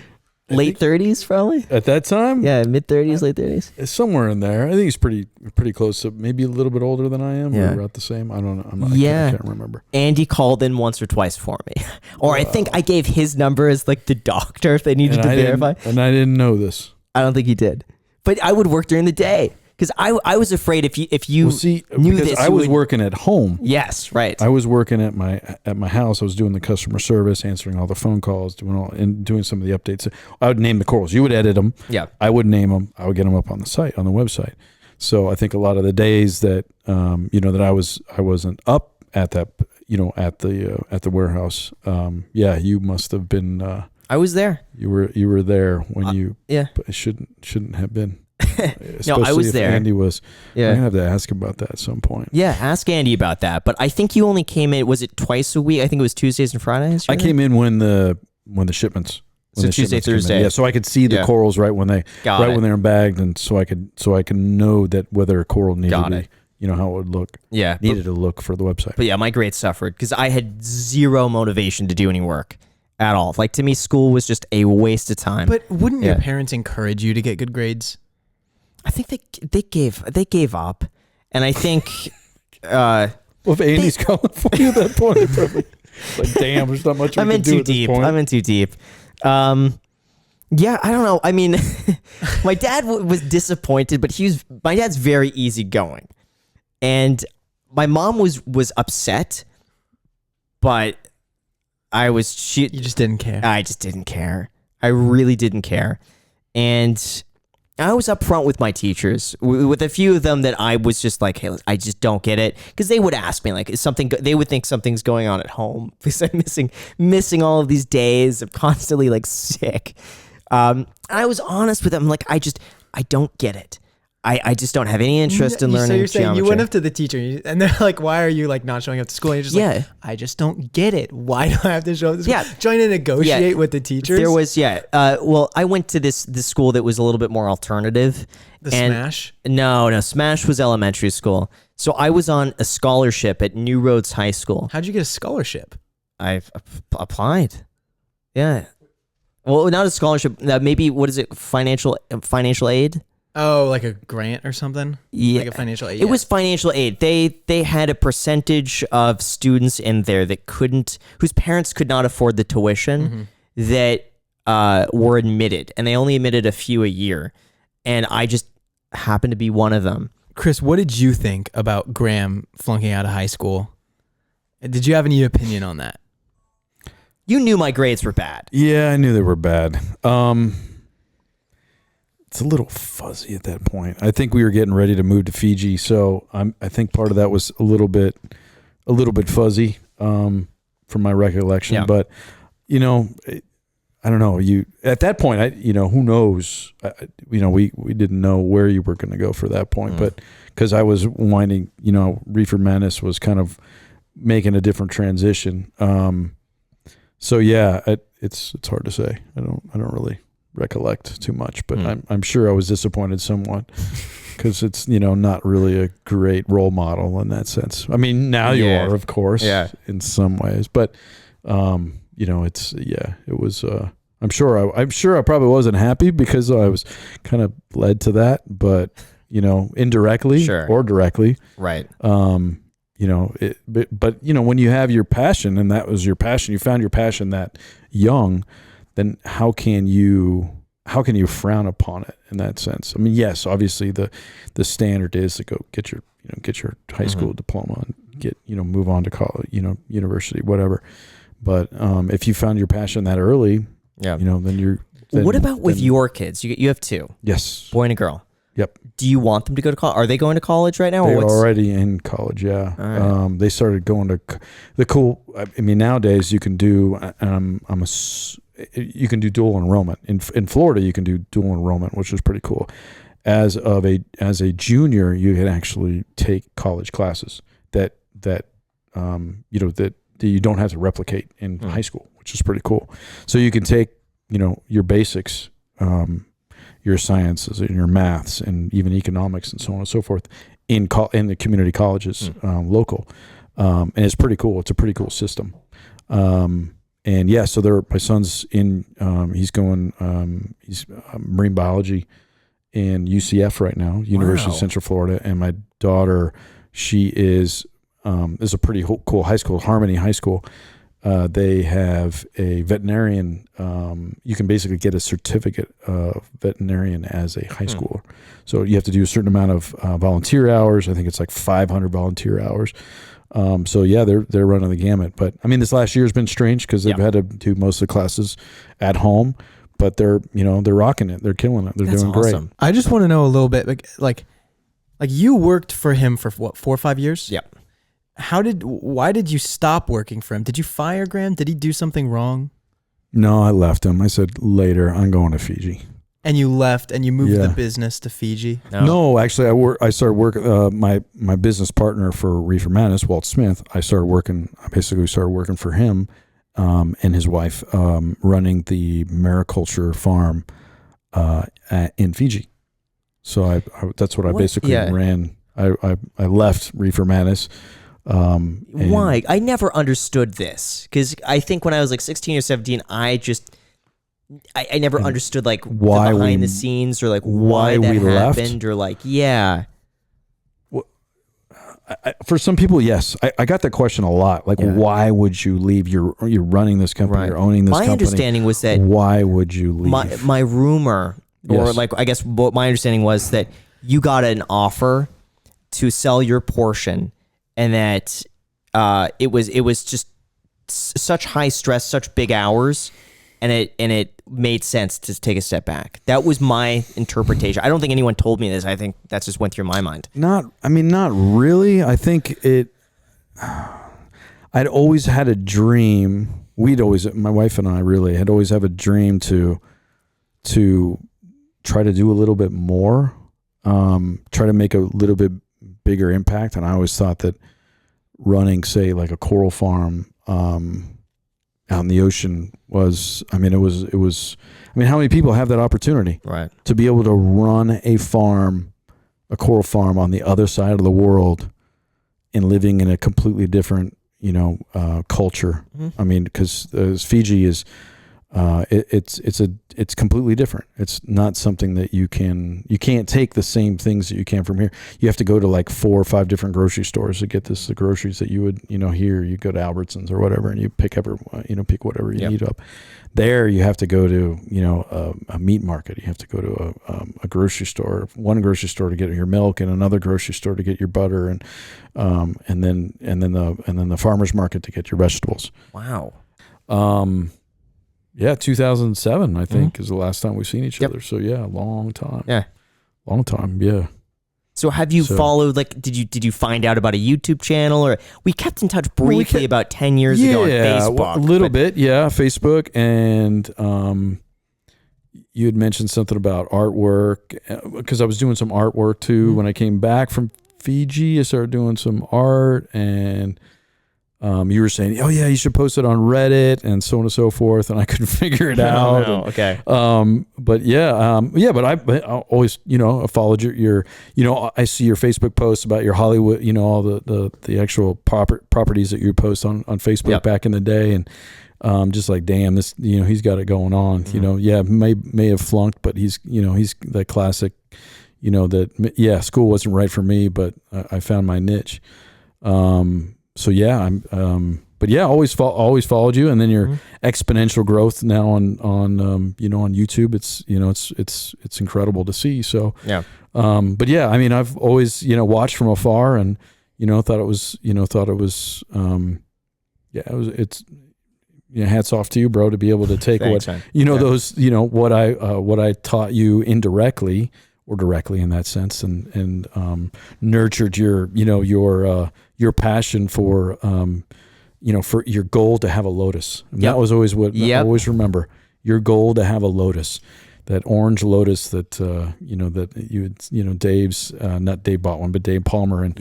Late 30s, probably? At that time? Yeah, mid 30s, late 30s. It's somewhere in there. I think he's pretty close to maybe a little bit older than I am. Yeah. Or about the same. I don't know. I can't remember. Andy called in once or twice for me. Or I think I gave his number as like the doctor if they needed to verify. And I didn't know this. I don't think he did. But I would work during the day. Because I was afraid if you knew because this, I was working at home. Yes, right. I was working at my house. I was doing the customer service, answering all the phone calls, doing some of the updates. I would name the corals. You would edit them. Yeah. I would name them. I would get them up on the site, on the website. So I think a lot of the days that that I wasn't up at that at the warehouse. You must have been. I was there. You were there when you. Yeah. Shouldn't have been. No, I was if there. Andy was. Yeah. I'm gonna have to ask about that at some point. Yeah, ask Andy about that. But I think you only came in. Was it twice a week? I think it was Tuesdays and Fridays. I came in when the shipments. So Tuesday, Thursday. Yeah, so I could see the corals right when they when they're bagged, and so I can know that whether a coral needed to be, how it would look. Yeah, needed to look for the website. But yeah, my grades suffered because I had zero motivation to do any work at all. Like to me, school was just a waste of time. But wouldn't your parents encourage you to get good grades? I think they gave up, and I think. Well, if Andy's calling for you at that point, it's probably like, damn, there's not much we can do at this point. I'm in too deep. Yeah, I don't know. I mean, my dad was disappointed, but my dad's very easygoing, and my mom was upset, but You just didn't care. I just didn't care. I really didn't care, and I was upfront with my teachers, with a few of them that I was just like, hey, I just don't get it. Because they would ask me, like, they would think something's going on at home because I'm missing all of these days. I'm constantly like sick. And I was honest with them. Like, I don't get it. I just don't have any interest in learning So you're saying geometry. you went up to the teacher and they're like, why are you like not showing up to school? And you're just like, I just don't get it. Why do I have to show up to school? Yeah. Trying to negotiate with the teachers? There was, well, I went to this school that was a little bit more alternative. Smash? No, Smash was elementary school. So I was on a scholarship at New Roads High School. How'd you get a scholarship? I applied. Yeah. Well, not a scholarship. Maybe, what is it? Financial aid? Oh, like a grant or something? Yeah. Like a financial aid? It was financial aid. They had a percentage of students in there whose parents could not afford the tuition that were admitted. And they only admitted a few a year. And I just happened to be one of them. Chris, what did you think about Graham flunking out of high school? Did you have any opinion on that? You knew my grades were bad. Yeah, I knew they were bad. It's a little fuzzy at that point. I think we were getting ready to move to Fiji, so I think part of that was a little bit fuzzy from my recollection. Yeah. But I don't know. At that point, who knows? We didn't know where you were going to go for that point, but because I was winding, Reefer Menace was kind of making a different transition. So yeah, it's hard to say. I don't really recollect too much, but I'm sure I was disappointed somewhat because it's not really a great role model in that sense. I mean, now you are, of course, in some ways, but it was. I'm sure I probably wasn't happy because I was kind of led to that, but indirectly or directly, right? But when you have your passion and that was your passion, you found your passion that young, then how can you frown upon it in that sense? I mean, yes, obviously the standard is to go get your high school diploma and get move on to college, university, whatever. But if you found your passion that early, then you're. What about with your kids? You have two. Yes, boy and a girl. Yep. Do you want them to go to college? Are they going to college right now? They're already in college. Yeah. Right. They started going to the cool. I mean, nowadays you can do. You can do dual enrollment in Florida. You can do dual enrollment, which is pretty cool. As a junior, you can actually take college classes that you don't have to replicate in high school, which is pretty cool. So you can take your basics, your sciences and your maths and even economics and so on and so forth in the community colleges local, and it's pretty cool. It's a pretty cool system. And yeah, so my son's in, he's going, he's marine biology in UCF right now, University of Central Florida. And my daughter, she is a pretty cool high school, Harmony High School. They have a veterinarian. You can basically get a certificate of veterinarian as a high schooler. So you have to do a certain amount of volunteer hours. I think it's like 500 volunteer hours. So yeah, they're running the gamut. But I mean, this last year has been strange because they've had to do most of the classes at home. But they're rocking it. They're killing it. They're doing great. I just want to know a little bit, like you worked for him for what, 4 or 5 years? Yeah. Why did you stop working for him? Did you fire Graham? Did he do something wrong? No, I left him. I said, later, I'm going to Fiji. And you left and you moved the business to Fiji? No, actually, I started working, my business partner for Reefer Madness, Walt Smith, I basically started working for him and his wife running the mariculture farm in Fiji. So that's what I basically ran. I left Reefer Madness. Why? I never understood this because I think when I was like 16 or 17, I never understood like why the behind the scenes or like why that happened or like Well, for some people, yes, I got that question a lot. Like, why would you leave? You're running this company. You're owning this company. My understanding was that why would you leave? My rumor, or like I guess what my understanding was that you got an offer to sell your portion. And that it was just such high stress, such big hours, and it made sense to take a step back. That was my interpretation. I don't think anyone told me this. I think that just went through my mind. Not really. I think I'd always had a dream. My wife and I really had always have a dream to try to do a little bit more, try to make a little bit bigger impact. And I always thought that running, say, like a coral farm out in the ocean was, how many people have that opportunity to be able to run a coral farm on the other side of the world and living in a completely different, culture. I mean, because Fiji is it's completely different. It's not something that you can't take the same things that you can from here. You have to go to like 4 or 5 different grocery stores to get the groceries that you would, here you go to Albertsons or whatever and you pick whatever you need up. There you have to go to, a meat market. You have to go to a grocery store, one grocery store to get your milk and another grocery store to get your butter and then the farmer's market to get your vegetables. Wow. Yeah, 2007, I think, is the last time we've seen each other. So yeah, long time. Yeah. Long time, yeah. So have you followed, like, did you find out about a YouTube channel, or we kept in touch briefly about 10 years ago on Facebook? A little bit, yeah, Facebook. And you had mentioned something about artwork, because I was doing some artwork too. When I came back from Fiji, I started doing some art, and you were saying, oh yeah, you should post it on Reddit and so on and so forth, and I couldn't figure it out. No, okay. But I always, I followed your, I see your Facebook posts about your Hollywood, all the actual properties that you post on Facebook back in the day, and just like, damn, this, he's got it going on. May have flunked, but he's the classic, school wasn't right for me, but I found my niche. So yeah, always followed you, and then your exponential growth now on YouTube. It's incredible to see. So yeah, but yeah, I mean, I've always watched from afar, and thought it was hats off to you, bro, to be able to take Thanks, what I taught you indirectly or directly in that sense, and nurtured your passion for for your goal to have a lotus. And that was always what I always remember. Your goal to have a lotus, that orange lotus that that you Dave's not Dave bought one, but Dave Palmer and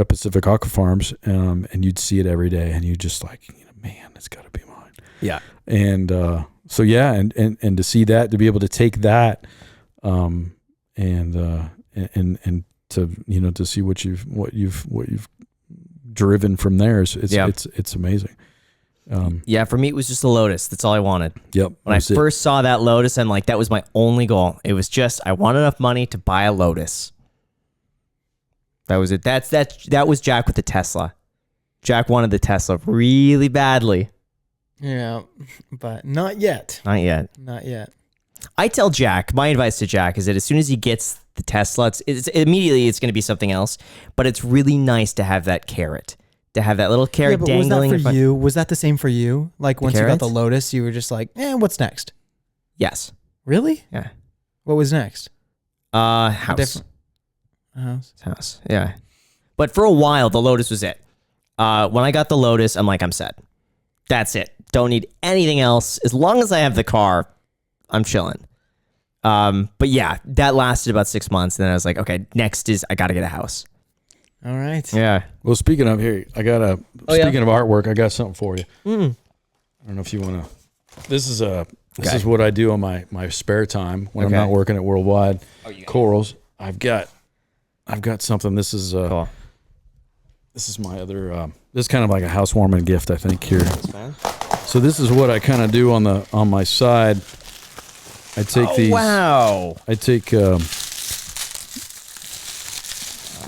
Pacific Aqua Farms, and you'd see it every day, and you just like, man, it's got to be mine. Yeah. And so yeah, and to see that, to be able to take that, and to to see what you've driven from there, it's amazing. For me, it was just a lotus. That's all I wanted. Yep. When I first saw that lotus, I'm like, that was my only goal. It was just, I want enough money to buy a lotus. That was it. That was Jack with the Tesla. Jack wanted the Tesla really badly. Yeah, but not yet. Not yet. Not yet. I tell Jack, my advice to Jack is that as soon as he gets the Tesla, it's immediately it's going to be something else. But it's really nice to have that carrot, to have that little carrot dangling. Was that for you? Was that the same for you? Like once you got carrot? the Lotus, you were just like, what's next? Yes. Really? Yeah. What was next? House. House. Yeah. But for a while, the Lotus was it. When I got the Lotus, I'm like, I'm set. That's it. Don't need anything else. As long as I have the car, I'm chilling. But yeah, that lasted about 6 months. And then I was like, okay, next is I got to get a house. All right. Yeah. Well, speaking of artwork, I got something for you. I don't know if you want to. This is what I do on my spare time when I'm not working at Worldwide Corals. I've got something. This is cool. This is my other. This is kind of like a housewarming gift, I think. Here. So this is what I kind of do on my side. I take these. Wow. I take.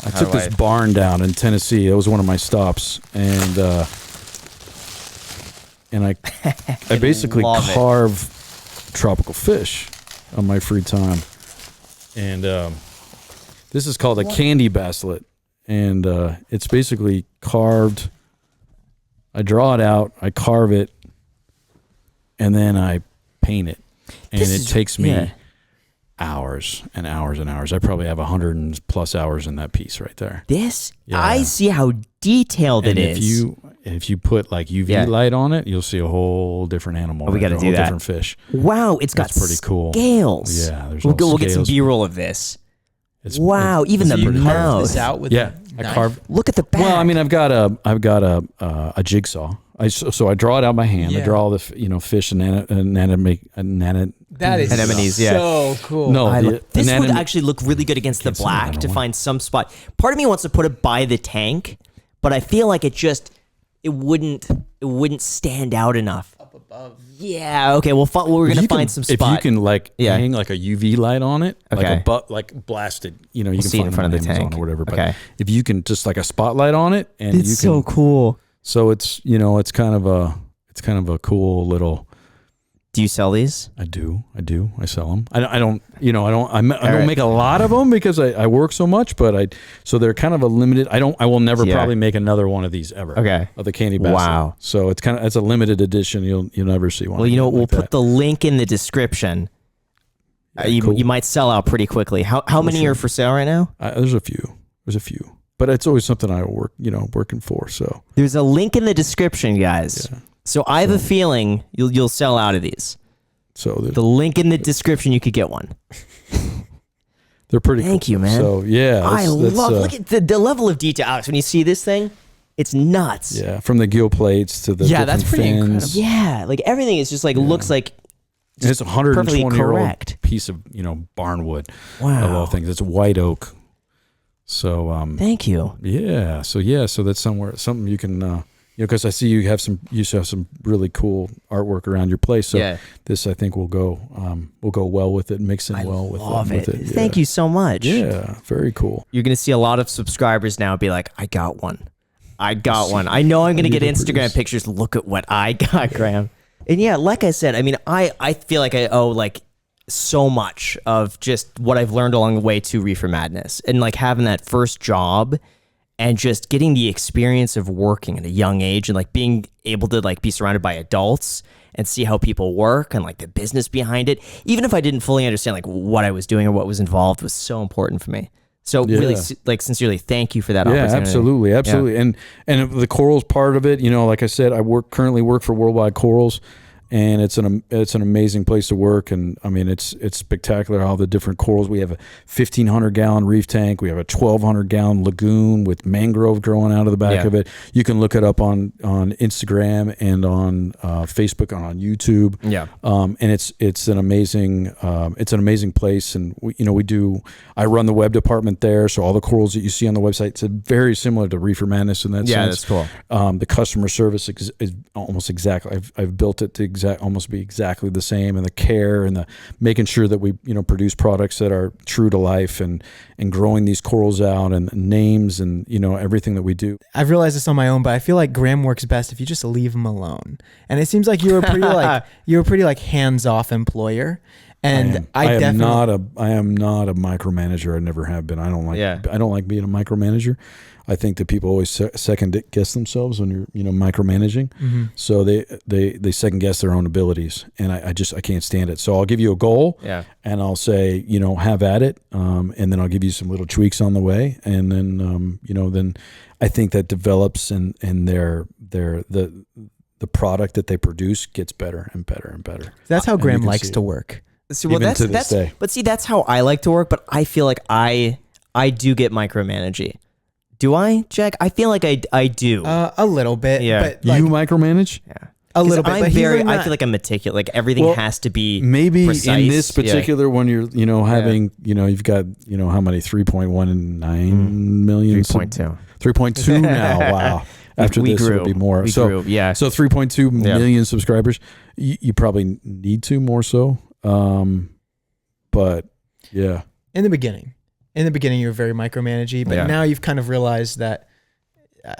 I took this barn down in Tennessee. It was one of my stops, and I basically carve tropical fish on my free time, and this is called a candy basslet, and it's basically carved. I draw it out, I carve it, and then I paint it, and it takes me hours and hours and hours. I probably have 100+ hours in that piece right there. I see how detailed it is. If you put like UV light on it, you'll see a whole different animal. We got to do that. Different fish. Wow, it's got pretty cool scales. Yeah, there's we'll get some B-roll of this. Even the mouth. This out with I carve. Look at the back. Well, I mean, I've got a jigsaw. So I draw it out by hand. I draw all the fish and that is anemones. So cool. No, this would actually look really good against the black to find some spot. Part of me wants to put it by the tank, but I feel like it wouldn't stand out enough. above. Yeah. Okay. Well, we're gonna find some spot. If you can like Yeah. hang like a UV light on it, Okay. like blasted, you know, you We'll can see it find in front them of the on Amazon tank. or whatever. But Okay. if you can just like a spotlight on it, and It's you can, so cool. so it's it's kind of a cool little. Do you sell these? I do. I sell them. I don't make a lot of them because I work so much, but so they're kind of a limited. I will never probably make another one of these ever. Okay. Of the candy basket. Wow. So it's a limited edition. You'll never see one. Well, you know what? We'll like put that. the link in the description. Cool. You might sell out pretty quickly. How many are for sale right now? There's a few, but it's always something I working for. So There's a link in the description, guys. Yeah. So I have a feeling you'll sell out of these. so The link in the description, you could get one. they're pretty. Thank cool. you, man. So yeah, I love uh, look at the level of detail, Alex. When you see this thing, it's nuts. yeah, from the gill plates to the Yeah, different that's pretty fins. incredible. Yeah, like everything is just like looks like And it's a 120 perfectly year old correct. piece of barnwood. Wow. Of all things, it's white oak. So Thank you. so that's something you can because I see you have some really cool artwork around your place. So Yeah. this I think will go well with it, mix in well Love with it. it. Thank you so much. Yeah, very cool. You're gonna see a lot of subscribers now be like, I got one. I know I'm gonna get need to Instagram produce. pictures. Look at what I got, Graham. And yeah, like I said, I mean, I feel like I owe like so much of just what I've learned along the way to Reefer Madness, and like having that first job and just getting the experience of working at a young age and like being able to like be surrounded by adults and see how people work and like the business behind it. Even if I didn't fully understand like what I was doing or what was involved, was so important for me. So really, like sincerely, thank you for that opportunity. Absolutely. And the corals part of it, like I said, I currently work for Worldwide Corals, and it's an amazing place to work. And I mean, it's spectacular all the different corals. We have a 1,500 gallon reef tank. We have a 1,200 gallon lagoon with mangrove growing out of the back of it. You can look it up on Instagram and on Facebook and on YouTube. Yeah. And it's an amazing place. And I run the web department there. So all the corals that you see on the website, it's very similar to Reefer Madness in that sense. Yeah, that's cool. The customer service is almost exactly. I've built it to almost be exactly the same, and the care and the making sure that we produce products that are true to life, and growing these corals out and names and everything that we do. I've realized this on my own, but I feel like Graham works best if you just leave him alone. And it seems like you're a pretty hands-off employer. And I am not a micromanager. I never have been. I don't like being a micromanager. I think that people always second guess themselves when you're micromanaging. Mm-hmm. So they second guess their own abilities, and I can't stand it. So I'll give you a goal, and I'll say have at it, and then I'll give you some little tweaks on the way, and then then I think that develops, and the product that they produce gets better and better and better. That's how And Graham you can likes see to it. work. See, well, Even to this day. But see, that's how I like to work. But I feel like I do get micromanaging. Do I, Jack? I feel like I do. A little bit. Yeah. But like, You micromanage? Yeah. a little bit. I'm but I feel like I'm meticulous. Like everything Well, has to be Maybe precise. in this particular one, you're having you've got how many 3.19 million 3.2. 3.2 now. Wow. After We this, grew. it'll be more. We so grew, yeah. So 3.2 million subscribers. You probably need to more so. But yeah. in the beginning, you're very micromanaging, but now you've kind of realized that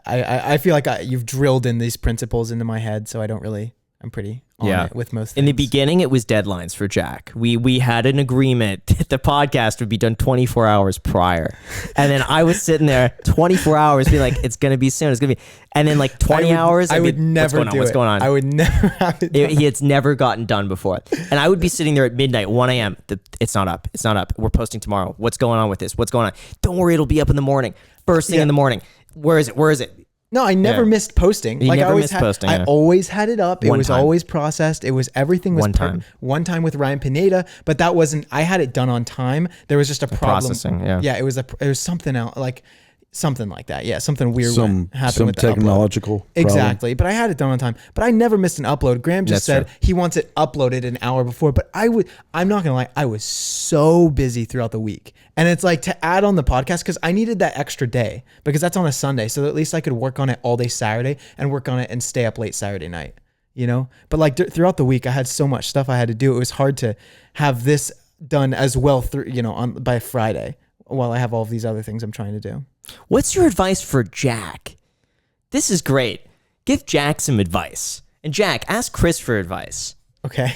I feel like you've drilled in these principles into my head, so I'm pretty on it with most things. In the beginning, it was deadlines for Jack. We had an agreement that the podcast would be done 24 hours prior. And then I was sitting there 24 hours being like, it's going to be soon. It's going to be. And then like 20 hours. I would never do it. What's going on? I would never have it done. It's never gotten done before. And I would be sitting there at midnight, 1 a.m. It's not up. It's not up. We're posting tomorrow. What's going on with this? What's going on? Don't worry. It'll be up in the morning. First thing in the morning. Where is it? No, I never missed posting. You never missed posting, I always had it up. It was time. always processed. Everything was One time. One time with Ryan Pineda, but that wasn't. I had it done on time. There was just a problem. Processing, yeah. Yeah, it was something else, like something like that. Yeah, something weird happened some with the upload. technological problem. Exactly, but I had it done on time. But I never missed an upload. Graham just That's said he wants it uploaded an hour before. But I'm not gonna lie, I was so busy throughout the week, and it's like to add on the podcast because I needed that extra day because that's on a Sunday, so at least I could work on it all day Saturday and work on it and stay up late Saturday night. you know? But like throughout the week, I had so much stuff I had to do. It was hard to have this done as well through, you know, by Friday while I have all of these other things I'm trying to do. What's your advice for Jack? This is great. Give Jack some advice. And Jack, ask Chris for advice. Okay.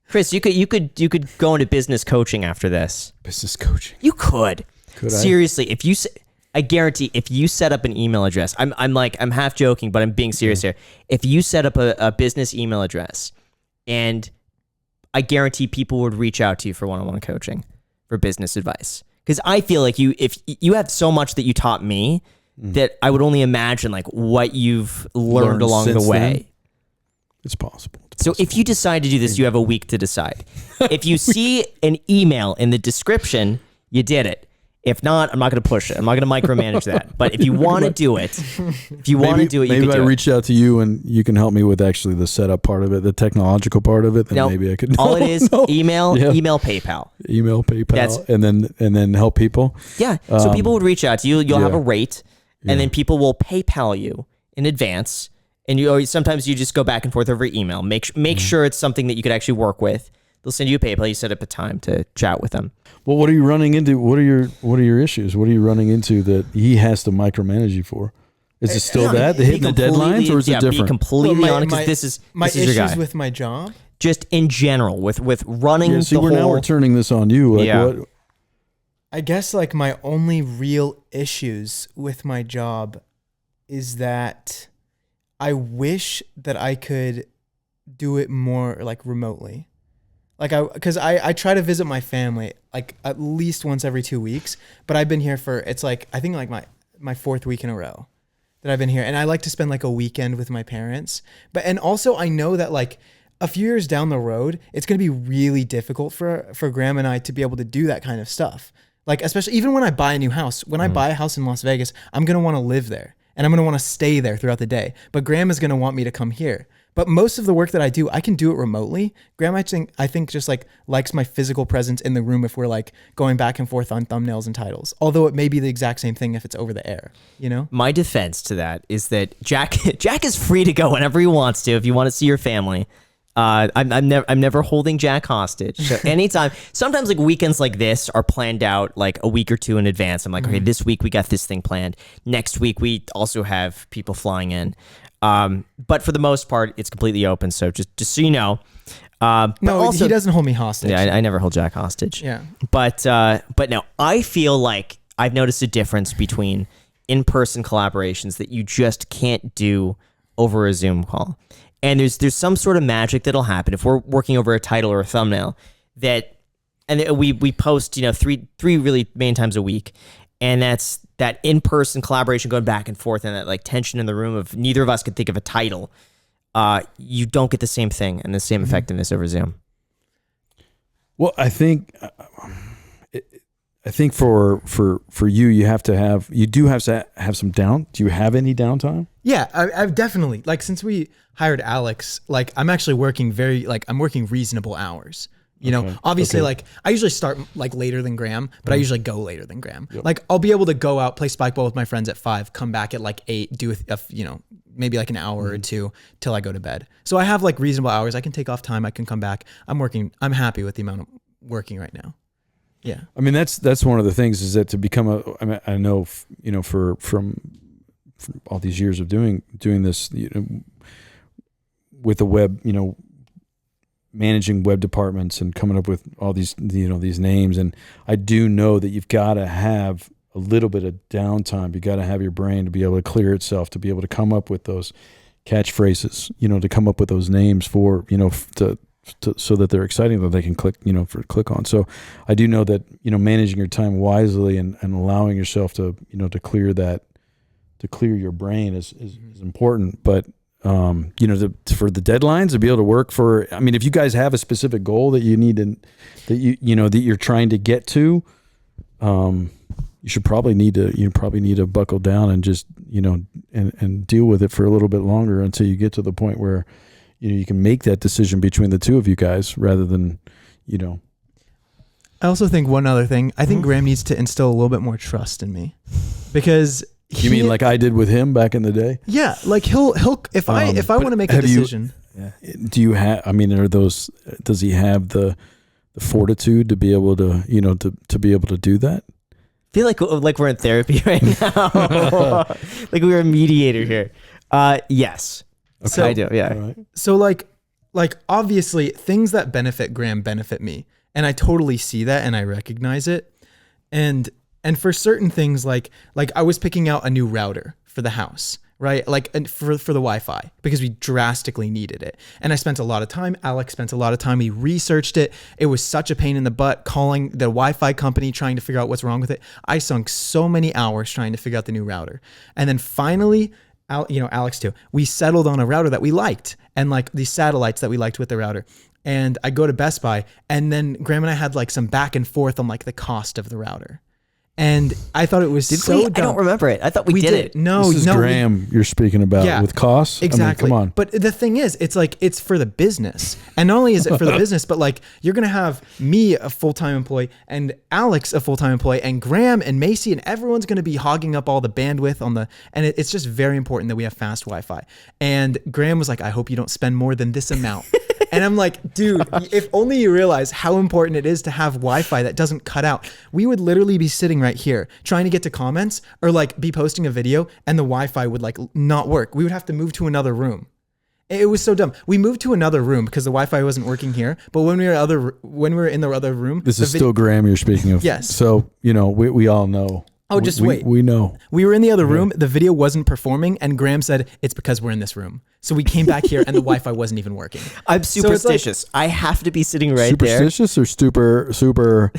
Chris, you could go into business coaching after this. Business coaching. You could. Could I? Seriously, I guarantee if you set up an email address, I'm half joking, but I'm being serious here. If you set up a business email address, and I guarantee people would reach out to you for one-on-one coaching for business advice. Because I feel like if you have so much that you taught me, that I would only imagine like what you've learned along the since way. then? It's possible. So if you decide to do this, you have a week to decide. If you see an email in the description, you did it. If not, I'm not going to push it. I'm not going to micromanage that. But if you want to do it, you can do it. Maybe I reach out to you and you can help me with actually the setup part of it, the technological part of it. Then No, maybe I could. all it is, email, Yeah. email, PayPal. Email, PayPal, and then help people. Yeah. So people would reach out to you. You'll have yeah. a rate, and then people will PayPal you in advance. And sometimes you just go back and forth over email. Make sure it's something that you could actually work with. They'll send you a PayPal. You set up a time to chat with them. Well, what are you running into? What are your issues? What are you running into that he has to micromanage you for? Is it still Yeah, the hitting the deadlines, or is it Be different? completely honest, because this is issues your guy. with my job. Just in general, with running Yeah, see, the now whole. we're turning this on you. Like, Yeah. what? I guess like my only real issues with my job is that I wish that I could do it more like remotely. Like because I try to visit my family like at least once every 2 weeks, but I've been here for, it's like, I think like my fourth week in a row that I've been here. And I like to spend like a weekend with my parents. And also I know that like a few years down the road, it's going to be really difficult for Graham and I to be able to do that kind of stuff. Like, especially even when I buy a new house, when I buy a house in Las Vegas, I'm going to want to live there and I'm going to want to stay there throughout the day. But Graham is going to want me to come here. But most of the work that I do, I can do it remotely. Graham, I think just like likes my physical presence in the room if we're like going back and forth on thumbnails and titles. Although it may be the exact same thing if it's over the air, you know? My defense to that is that Jack is free to go whenever he wants to if you want to see your family. I'm never holding Jack hostage. So anytime, sometimes like weekends like this are planned out like a week or two in advance. I'm like, okay, this week we got this thing planned. Next week we also have people flying in. But for the most part, it's completely open. So just so you know, but No, also, he doesn't hold me hostage. Yeah, I never hold Jack hostage. Yeah. But no, I feel like I've noticed a difference between in-person collaborations that you just can't do over a Zoom call. And there's some sort of magic that'll happen if we're working over a title or a thumbnail and we post, three really main times a week. And that's that in-person collaboration going back and forth and that like tension in the room of neither of us could think of a title. You don't get the same thing and the same effectiveness over Zoom. Well, I think for you, you do have to have some down. Do you have any downtime? Yeah, I've definitely, like, since we hired Alex, like, I'm actually working I'm working reasonable hours. You know, obviously, like, I usually start like later than Graham, but I usually go later than Graham. Yep. Like, I'll be able to go out, play spike ball with my friends at 5, come back at like 8, do maybe like an hour or two till I go to bed. So I have like reasonable hours. I can take off time. I can come back. I'm happy with the amount of working right now. Yeah. I mean, that's one of the things is that to become I know, from all these years of doing this, with the web, managing web departments and coming up with all these, these names. And I do know that you've got to have a little bit of downtime. You got to have your brain to be able to clear itself, to be able to come up with those catchphrases, to come up with those names for, so that they're exciting, that they can click on. So I do know that, managing your time wisely and allowing yourself to clear your brain is important. But, for the deadlines to be able to work for, I mean, if you guys have a specific goal that you need that you're trying to get to, you probably need to buckle down and just, and deal with it for a little bit longer until you get to the point where, you can make that decision between the two of you guys rather than, I also think one other thing, I think Graham needs to instill a little bit more trust in me, because You mean like I did with him back in the day? Yeah, like he'll if I want to make a have you- decision. Do you have? I mean, are those? Does he have the fortitude to be able to, to be able to do that? I feel like we're in therapy right now. Like we're a mediator here. Yes. Okay. So I do. Yeah. All right. So like obviously things that benefit Graham benefit me, and I totally see that and I recognize it. And for certain things, like I was picking out a new router for the house, right? Like and for the Wi-Fi, because we drastically needed it. And I spent a lot of time. Alex spent a lot of time. We researched it. It was such a pain in the butt calling the Wi-Fi company, trying to figure out what's wrong with it. I sunk so many hours trying to figure out the new router. And then finally, Alex too, we settled on a router that we liked, and like these satellites that we liked with the router. And I go to Best Buy, and then Graham and I had like some back and forth on like the cost of the router. And I thought it was so dumb. I don't remember it. I thought we did it. No, This is Graham you're speaking about with costs. Exactly. I mean, come on. But the thing is, it's like, it's for the business. And not only is it for the business, but like you're going to have me, a full-time employee, and Alex, a full-time employee, and Graham and Macy, and everyone's going to be hogging up all the bandwidth and it's just very important that we have fast Wi-Fi. And Graham was like, I hope you don't spend more than this amount. And I'm like, dude, if only you realize how important it is to have Wi-Fi that doesn't cut out. We would literally be sitting right here trying to get to comments or like be posting a video and the Wi-Fi would like not work. We would have to move to another room. It was so dumb. We moved to another room because the Wi-Fi wasn't working here. But when we were in the other room, This is still Graham you're speaking of. Yes. So, we all know. Oh, just we, wait. We know. We were in the other room. The video wasn't performing, and Graham said it's because we're in this room. So we came back here, and the Wi-Fi wasn't even working. I'm superstitious. I have to be sitting right there. Superstitious or super?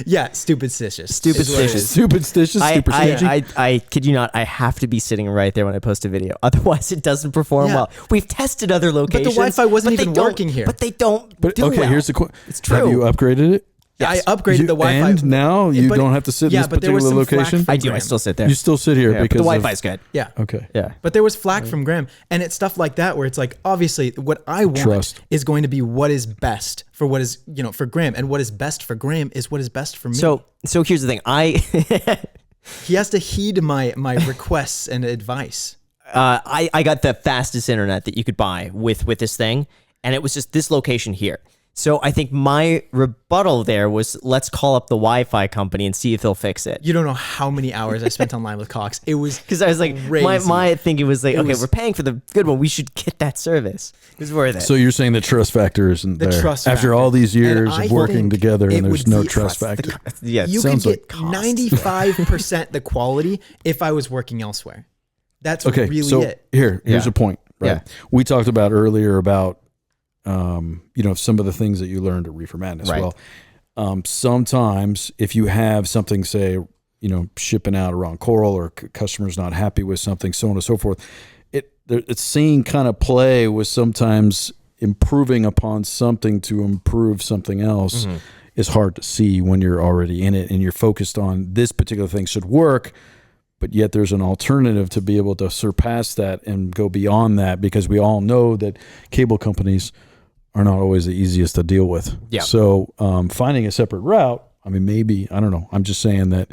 Yeah, stupid-stitious. Superstitious. Superstitious? Superstitious? I kid you not. I have to be sitting right there when I post a video. Otherwise, it doesn't perform Yeah. well. We've tested other locations, Wi-Fi wasn't but they even don't- working here. But they don't. But do okay, well. here's the question. It's true. Have you upgraded it? I upgraded the Wi-Fi. And now you But- don't have to sit in yeah, this but there was particular some flack location? from I do. I Graham. still sit there. You still sit here Yeah, but because the of- Wi-Fi's good. Yeah. Okay. Yeah. But there was flack from Graham, and it's stuff like that where it's like, obviously, what I want Trust. is going to be what is best for what is, for Graham, and what is best for Graham is what is best for me. So here's the thing. He has to heed my requests and advice. I got the fastest internet that you could buy with this thing, and it was just this location here. So I think my rebuttal there was, let's call up the Wi-Fi company and see if they'll fix it. You don't know how many hours I spent online with Cox. It was Because I was like, crazy. my thinking was like, okay, was- we're paying for the good one. We should get that service. It's worth it. So you're saying the trust factor isn't The there trust after factor. all these And years I of working think together, it and there's would no be- trust factor. yeah, you sounds could like get cost. 95% the quality if I was working elsewhere. That's Okay, really so it. here's Yeah. a point. Right? Yeah. We talked about earlier about some of the things that you learned at Reefer Madness. Right. Well, sometimes if you have something, say, shipping out around coral, or customers not happy with something, so on and so forth, it's seeing kind of play with sometimes improving upon something to improve something else is hard to see when you're already in it and you're focused on this particular thing should work. But yet there's an alternative to be able to surpass that and go beyond that, because we all know that cable companies are not always the easiest to deal with. Yeah. So finding a separate route, I mean, maybe, I don't know. I'm just saying that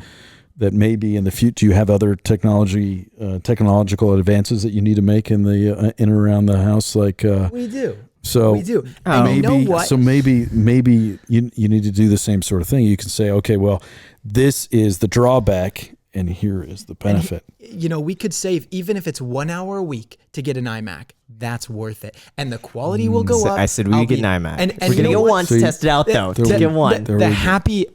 maybe in the future you have other technological advances that you need to make in the in and around the house, like We do. so We do. Oh. And you know what? so maybe you need to do the same sort of thing. You can say, okay, well, this is the drawback, and here is the benefit. We could save, even if it's 1 hour a week to get an iMac, that's worth it. And the quality will go up. I said we I'll would get be- an iMac. And We're gonna you know get what? one to test it out though. there To we get go. one. There we go.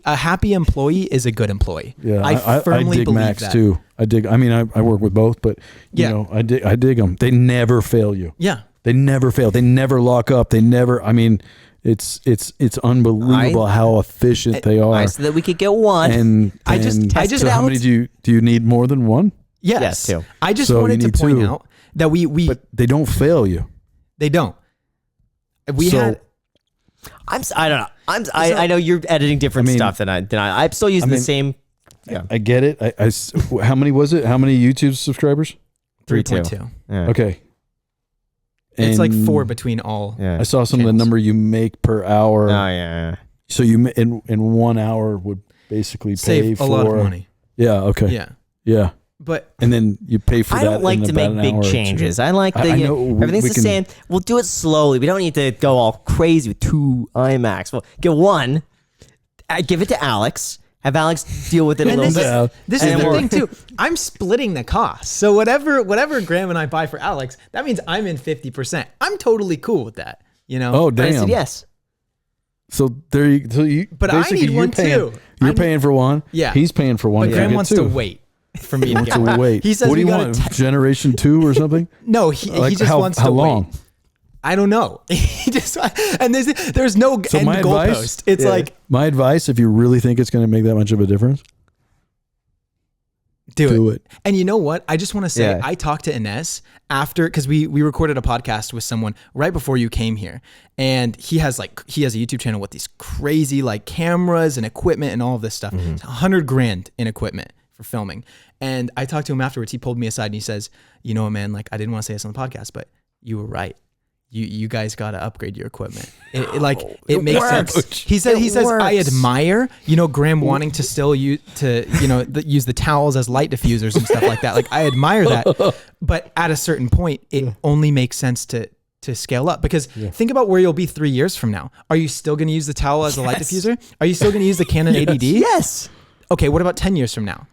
A happy employee is a good employee. Yeah, I firmly dig believe Macs that. too. I mean, I work with both, but Yeah. I dig them. They never fail you. Yeah. They never fail. They never lock up. They never. I mean, it's unbelievable how efficient they are. I said that we could get one. And I just so how many do you need more than one? Yes. Yes, too. I just So you wanted to need point two. out that we But they don't fail you. they don't. We So- had I don't know. I know you're editing different I mean- stuff than I'm still using I the mean- same. Yeah. I get it. How many was it? How many YouTube subscribers? 3.2. Yeah. Okay. It's like And 4 between all. Yeah. I saw some of the channels. number you make per hour. Oh yeah. So you in 1 hour would basically pay Save for a lot of money. Yeah. Okay. Yeah. Yeah. But and then you pay for I that. don't like in to about make an big hour or two. changes. I like I know everything's we the can- same. We'll do it slowly. We don't need to go all crazy with 2 iMacs. We'll get one. Give it to Alex. Have Alex deal with it a and little this, bit. this And is then the we'll- thing too. I'm splitting the cost. So whatever Graham and I buy for Alex, that means I'm in 50%. I'm totally cool with that. You know. Oh I damn! said yes. So there you. But I basically need you're one paying, too. You're paying for one. Yeah. He's paying for one. But You Graham get wants two. to wait for me to Wants get to one. wait. He says what do we you gotta want? Generation 2 or something? No, he Like just how, wants how to long? wait. I don't know. He just and there's no So end my advice, goalpost. It's like my advice, if you really think it's going to make that much of a difference, do it. And you know what? I just want to say, Yeah. I talked to Ines after, because we recorded a podcast with someone right before you came here, and he has a YouTube channel with these crazy like cameras and equipment and all of this stuff. It's $100,000 in equipment for filming. And I talked to him afterwards. He pulled me aside and he says, "You know what, man? Like, I didn't want to say this on the podcast, but you were right. You guys got to upgrade your equipment. It makes works. sense." He says, "I works. admire, Graham wanting to still use the towels as light diffusers and stuff like that. Like, I admire that, but at a certain point, it only makes sense to scale up, because think about where you'll be 3 years from now. Are you still going to use the towel as a light diffuser? Are you still going to use the Canon 80D? Yes. Okay, what about 10 years from now?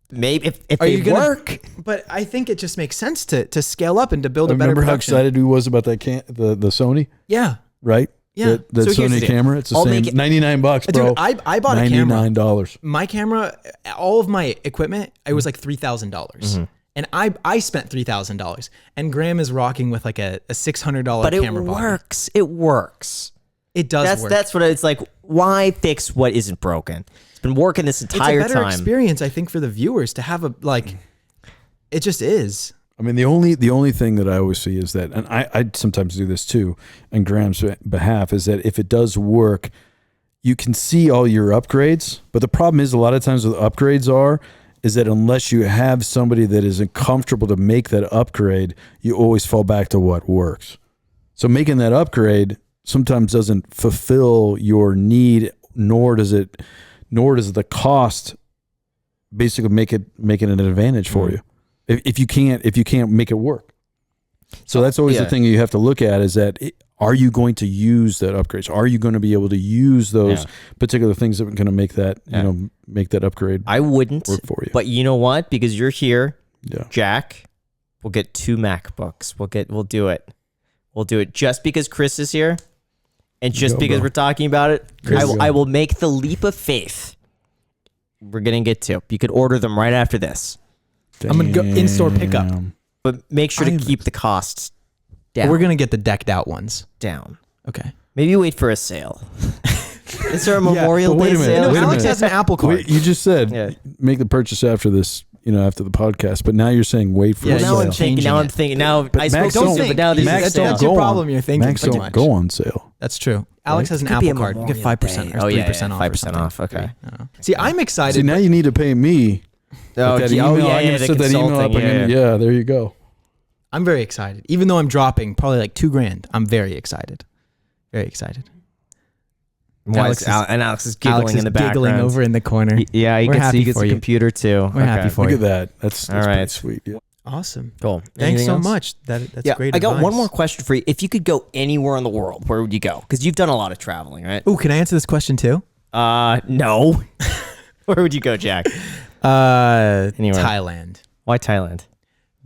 Maybe if Are they you gonna work. But I think it just makes sense to scale up and to build a better Remember how production. excited he was about that the Sony, Yeah. right? Yeah. The So here's Sony the deal. camera. It's the I'll same. make it- $99, bro. Dude, I bought a camera. $99. My camera, all of my equipment, it was like $3,000. And I spent $3,000. And Graham is rocking with like a $600 But it camera body. works. It works. It does work. That's what it's like. Why fix what isn't broken? It's been working this entire it's a better time. experience, I think, for the viewers to have it just is. I mean, the only thing that I always see is that, and I sometimes do this too, on Graham's behalf, is that if it does work, you can see all your upgrades. But the problem is, a lot of times with upgrades is that unless you have somebody that isn't comfortable to make that upgrade, you always fall back to what works. So making that upgrade sometimes doesn't fulfill your need, nor does the cost basically make it an advantage for you. If you can't make it work. So that's always the thing you have to look at, is that are you going to use that upgrades? Are you going to be able to use those particular things that are going to make that make that upgrade? I wouldn't work for you. But you know what? Because you're here, Yeah. Jack, we'll get 2 MacBooks. We'll do it. We'll do it just because Chris is here, and just go, because bro. we're talking about it. I will make the leap of faith. We're gonna get to. You could order them right after this, I'm going to go in-store pickup. Damn. but make sure to keep the costs down. We're going to get the decked out ones. down. Okay. Maybe wait for a sale. Is there a Memorial but wait Day a minute, sale? wait a Alex minute. has an Apple Card. Wait, you just said Yeah. make the purchase after this, after the podcast, but now you're saying wait for Yeah, a now sale. I'm thinking. Now I'm thinking. Now I spoke Macs so don't- soon, but now there's Macs a sale. That's your go on- problem, you're thinking Macs too don't much. go on sale. That's true. Alex has an Could be Apple a Card. You get Memorial 5% Day. or Oh, 3% yeah, off. or 5% something. off, okay. I don't know. See, I'm excited. See, now you need to pay me. Oh, That yeah, email, I'm yeah, gonna the set that email up. consulting, Yeah, there you go. I'm very excited. Even though I'm dropping probably like $2,000, I'm very excited. Very excited. Alex Alex is giggling Alex is in the giggling background. over in the corner. Yeah, you We're can see happy he gets for a you. computer too. We're happy for Look you. at that. That's All pretty right. sweet. Yeah. Awesome. Cool. Thanks Anything so else? much. That's Yeah, great I got advice. one more question for you. If you could go anywhere in the world, where would you go? Because you've done a lot of traveling, right? Ooh, can I answer this question too? No. Where would you go, Jack? Anywhere. Thailand. Why Thailand?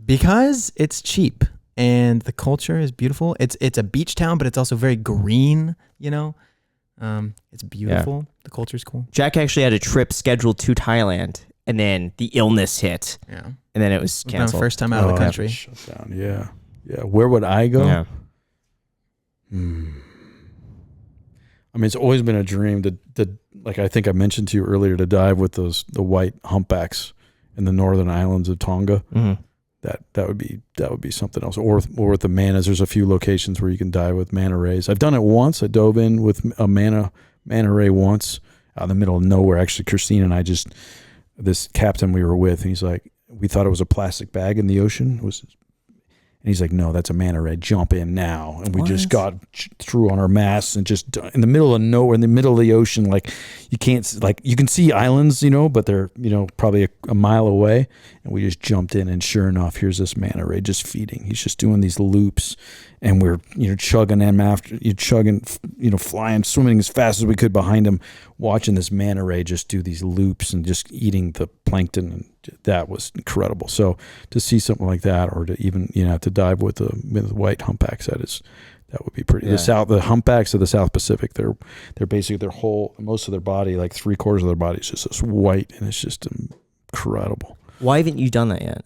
Because it's cheap and the culture is beautiful. It's a beach town, but it's also very green, It's beautiful. The culture's cool. Jack actually had a trip scheduled to Thailand, and then the illness hit, Yeah. and then it was It was my canceled. first time out of the country. Shut down. Yeah. Yeah. Where would I go? Yeah. I mean, it's always been a dream to like I think I mentioned to you earlier, to dive with the white humpbacks in the northern islands of Tonga. Mm-hmm. That would be something else. Or with the mannas. There's a few locations where you can dive with manta rays. I've done it once. I dove in with a manta ray once out in the middle of nowhere. Actually, Christine and I this captain we were with, and he's like, we thought it was a plastic bag in the ocean. And he's like, no, that's a manta ray. Jump in now. And we just got through on our masts and just in the middle of nowhere, in the middle of the ocean. Like you can't, like you can see islands, but they're, probably a mile away. And we just jumped in, and sure enough, here's this manta ray just feeding. He's just doing these loops, and we're, chugging him after, flying, swimming as fast as we could behind him, watching this manta ray just do these loops and just eating the plankton. And that was incredible. So to see something like that, or to even, to dive with the white humpbacks, that would be pretty. Yeah. The humpbacks of the South Pacific, they're basically most of their body, like 3/4 of their body is just this white, and it's just incredible. Why haven't you done that yet?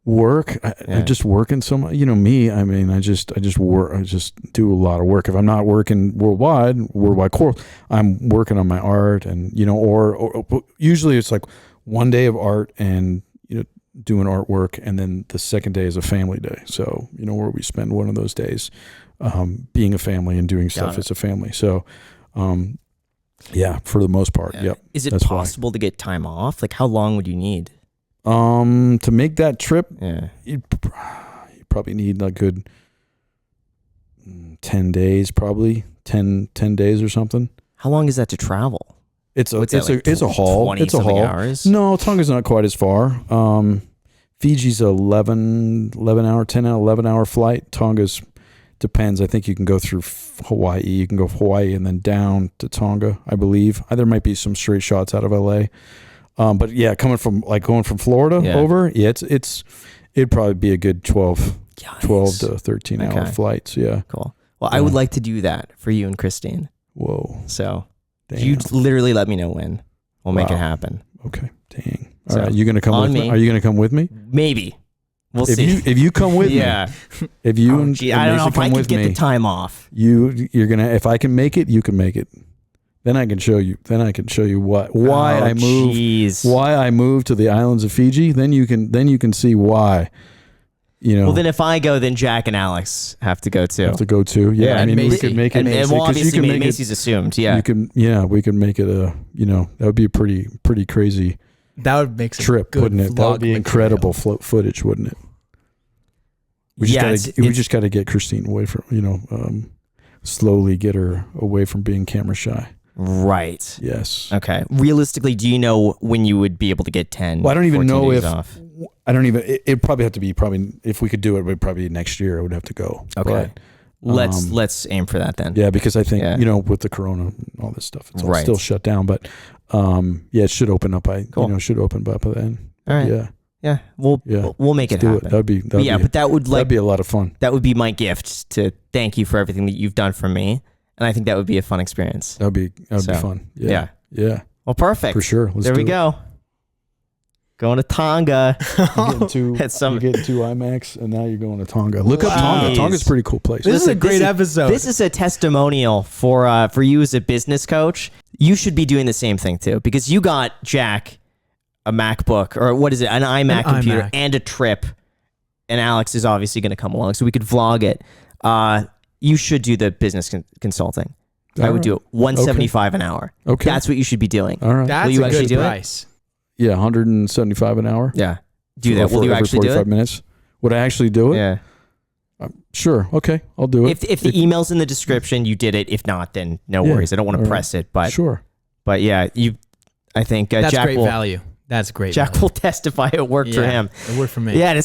Work. I just working so much. Me. I mean, I just work. I just do a lot of work. If I'm not working worldwide course, I'm working on my art, and or usually it's like one day of art and doing artwork, and then the second day is a family day. So where we spend one of those days being a family and doing stuff as a family. So for the most part, yep. Is it possible to get time off? Like, how long would you need? To make that trip, you probably need a good 10 days, probably 10 days or something. How long is that to travel? It's a haul. 20 It's a haul. Hours? No, Tonga's not quite as far. Fiji's 11 hour flight. Tonga's depends. I think you can go through Hawaii. You can go Hawaii and then down to Tonga, I believe. There might be some straight shots out of LA. But yeah, going from Florida over, it'd probably be a good 12 to 13 hour flights. Yeah. Cool. Well, I would like to do that for you and Christine. Whoa. So damn. you literally let me know when. We'll make it happen. Okay. Dang. All right. You going to come with me? Are you going to come with me? Maybe. We'll see. If you come with me. If you and I don't know Mason if I come can with get me, the time off. you're going to, if I can make it, you can make it. Then I can show you. Why I moved to the islands of Fiji. Then you can see why. Well, then if I go, then Jack and Alex have to go too. Yeah, I mean, Macy. we could make it. And well, obviously, Macy's assumed. Yeah, you can. Yeah, we could make it that would be a pretty crazy. That would make some trip, good wouldn't it? That would be vlog incredible material. footage, wouldn't it? We just got to get Christine away from slowly get her away from being camera shy. Right. Yes. Okay. Realistically, do you know when you would be able to get 10? Well, I don't even know if off? I don't even. It'd probably have to be if we could do it, it would probably be next year. I would have to go. Okay. But, let's aim for that then. Yeah, because I think with the corona and all this stuff, it's all still shut down. But it should open up. Should open up by then. All right. Yeah. We'll make it happen. That'd be but that'd be a lot of fun. That would be my gift to thank you for everything that you've done for me. And I think that would be a fun experience. That'd be fun. Yeah. Well, perfect. For sure. There we go. Going to Tonga. You're getting two IMAX, and now you're going to Tonga. Look up Tonga. Tonga's a pretty cool place. This is a great episode. This is a testimonial for you as a business coach. You should be doing the same thing too, because you got Jack a MacBook, or what is it, an iMac computer, and a trip, and Alex is obviously going to come along, so we could vlog it. You should do the business consulting. I would do it $175 an hour. Okay. That's what you should be doing. All right. That's Will you a actually good do price. it? Yeah, $175 an hour. Yeah. Do that. Will you actually do it? 45 minutes. Would I actually do it? Yeah. Sure. Okay. I'll do it. If the email's in the description, you did it. If not, then no worries. I don't want to press it, but sure. But yeah, I think that's Jack great value. That's great. Jack value. will testify it worked for him. It worked for me. Yeah, and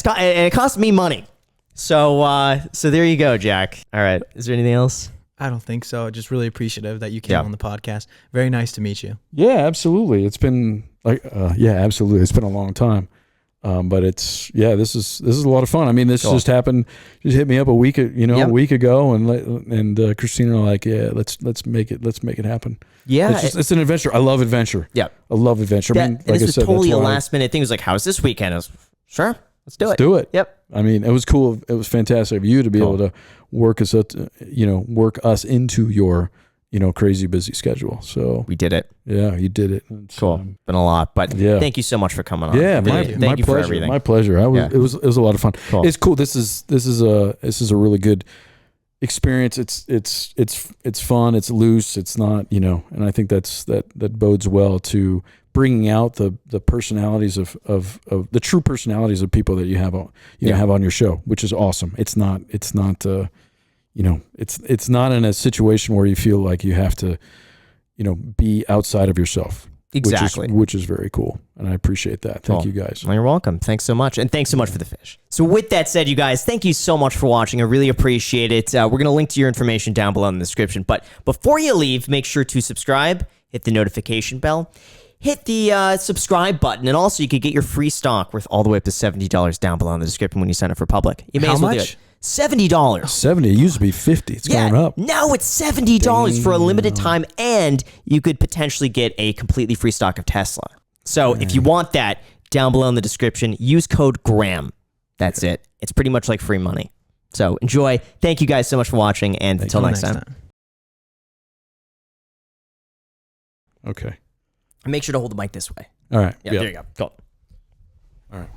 it cost me money. So there you go, Jack. All right. Is there anything else? I don't think so. Just really appreciative that you came on the podcast. Very nice to meet you. Yeah, absolutely. It's been absolutely. It's been a long time. But this is a lot of fun. I mean, this just happened. Just hit me up a week ago, and Christina are like, let's make it happen. Yeah, it's an adventure. I love adventure. Yeah, I love adventure. This was totally a last minute thing. It was like, how's this weekend? I was sure. Let's do it. Do it. Yep. I mean, it was cool. It was fantastic of you to be able to work us into your crazy busy schedule. So we did it. Yeah, you did it. It's, cool. Been a lot, but thank you so much for coming on. Yeah, thank you pleasure. for everything. My pleasure. It was a lot of fun. Cool. It's cool. This is a really good experience. It's fun. It's loose. It's not, and I think that bodes well to bringing out the personalities of the true personalities of people that you have on your show, which is awesome. It's not it's not in a situation where you feel like you have to, be outside of yourself. Exactly. Which is very cool. And I appreciate that. Thank you guys. Well, you're welcome. Thanks so much. And thanks so much for the fish. So with that said, you guys, thank you so much for watching. I really appreciate it. We're going to link to your information down below in the description. But before you leave, make sure to subscribe, hit the notification bell, hit the subscribe button, and also you could get your free stock worth all the way up to $70 down below in the description when you sign up for public. You may How as well do much? it. $70. 70. It used to be 50. It's going up. Now it's $70 for a limited time, and you could potentially get a completely free stock of Tesla. So if you want that, down below in the description, use code GRAHAM. That's it. It's pretty much like free money. So enjoy. Thank you guys so much for watching, and until next time. Okay. And make sure to hold the mic this way. All right. Yeah, there you go. Go. All right.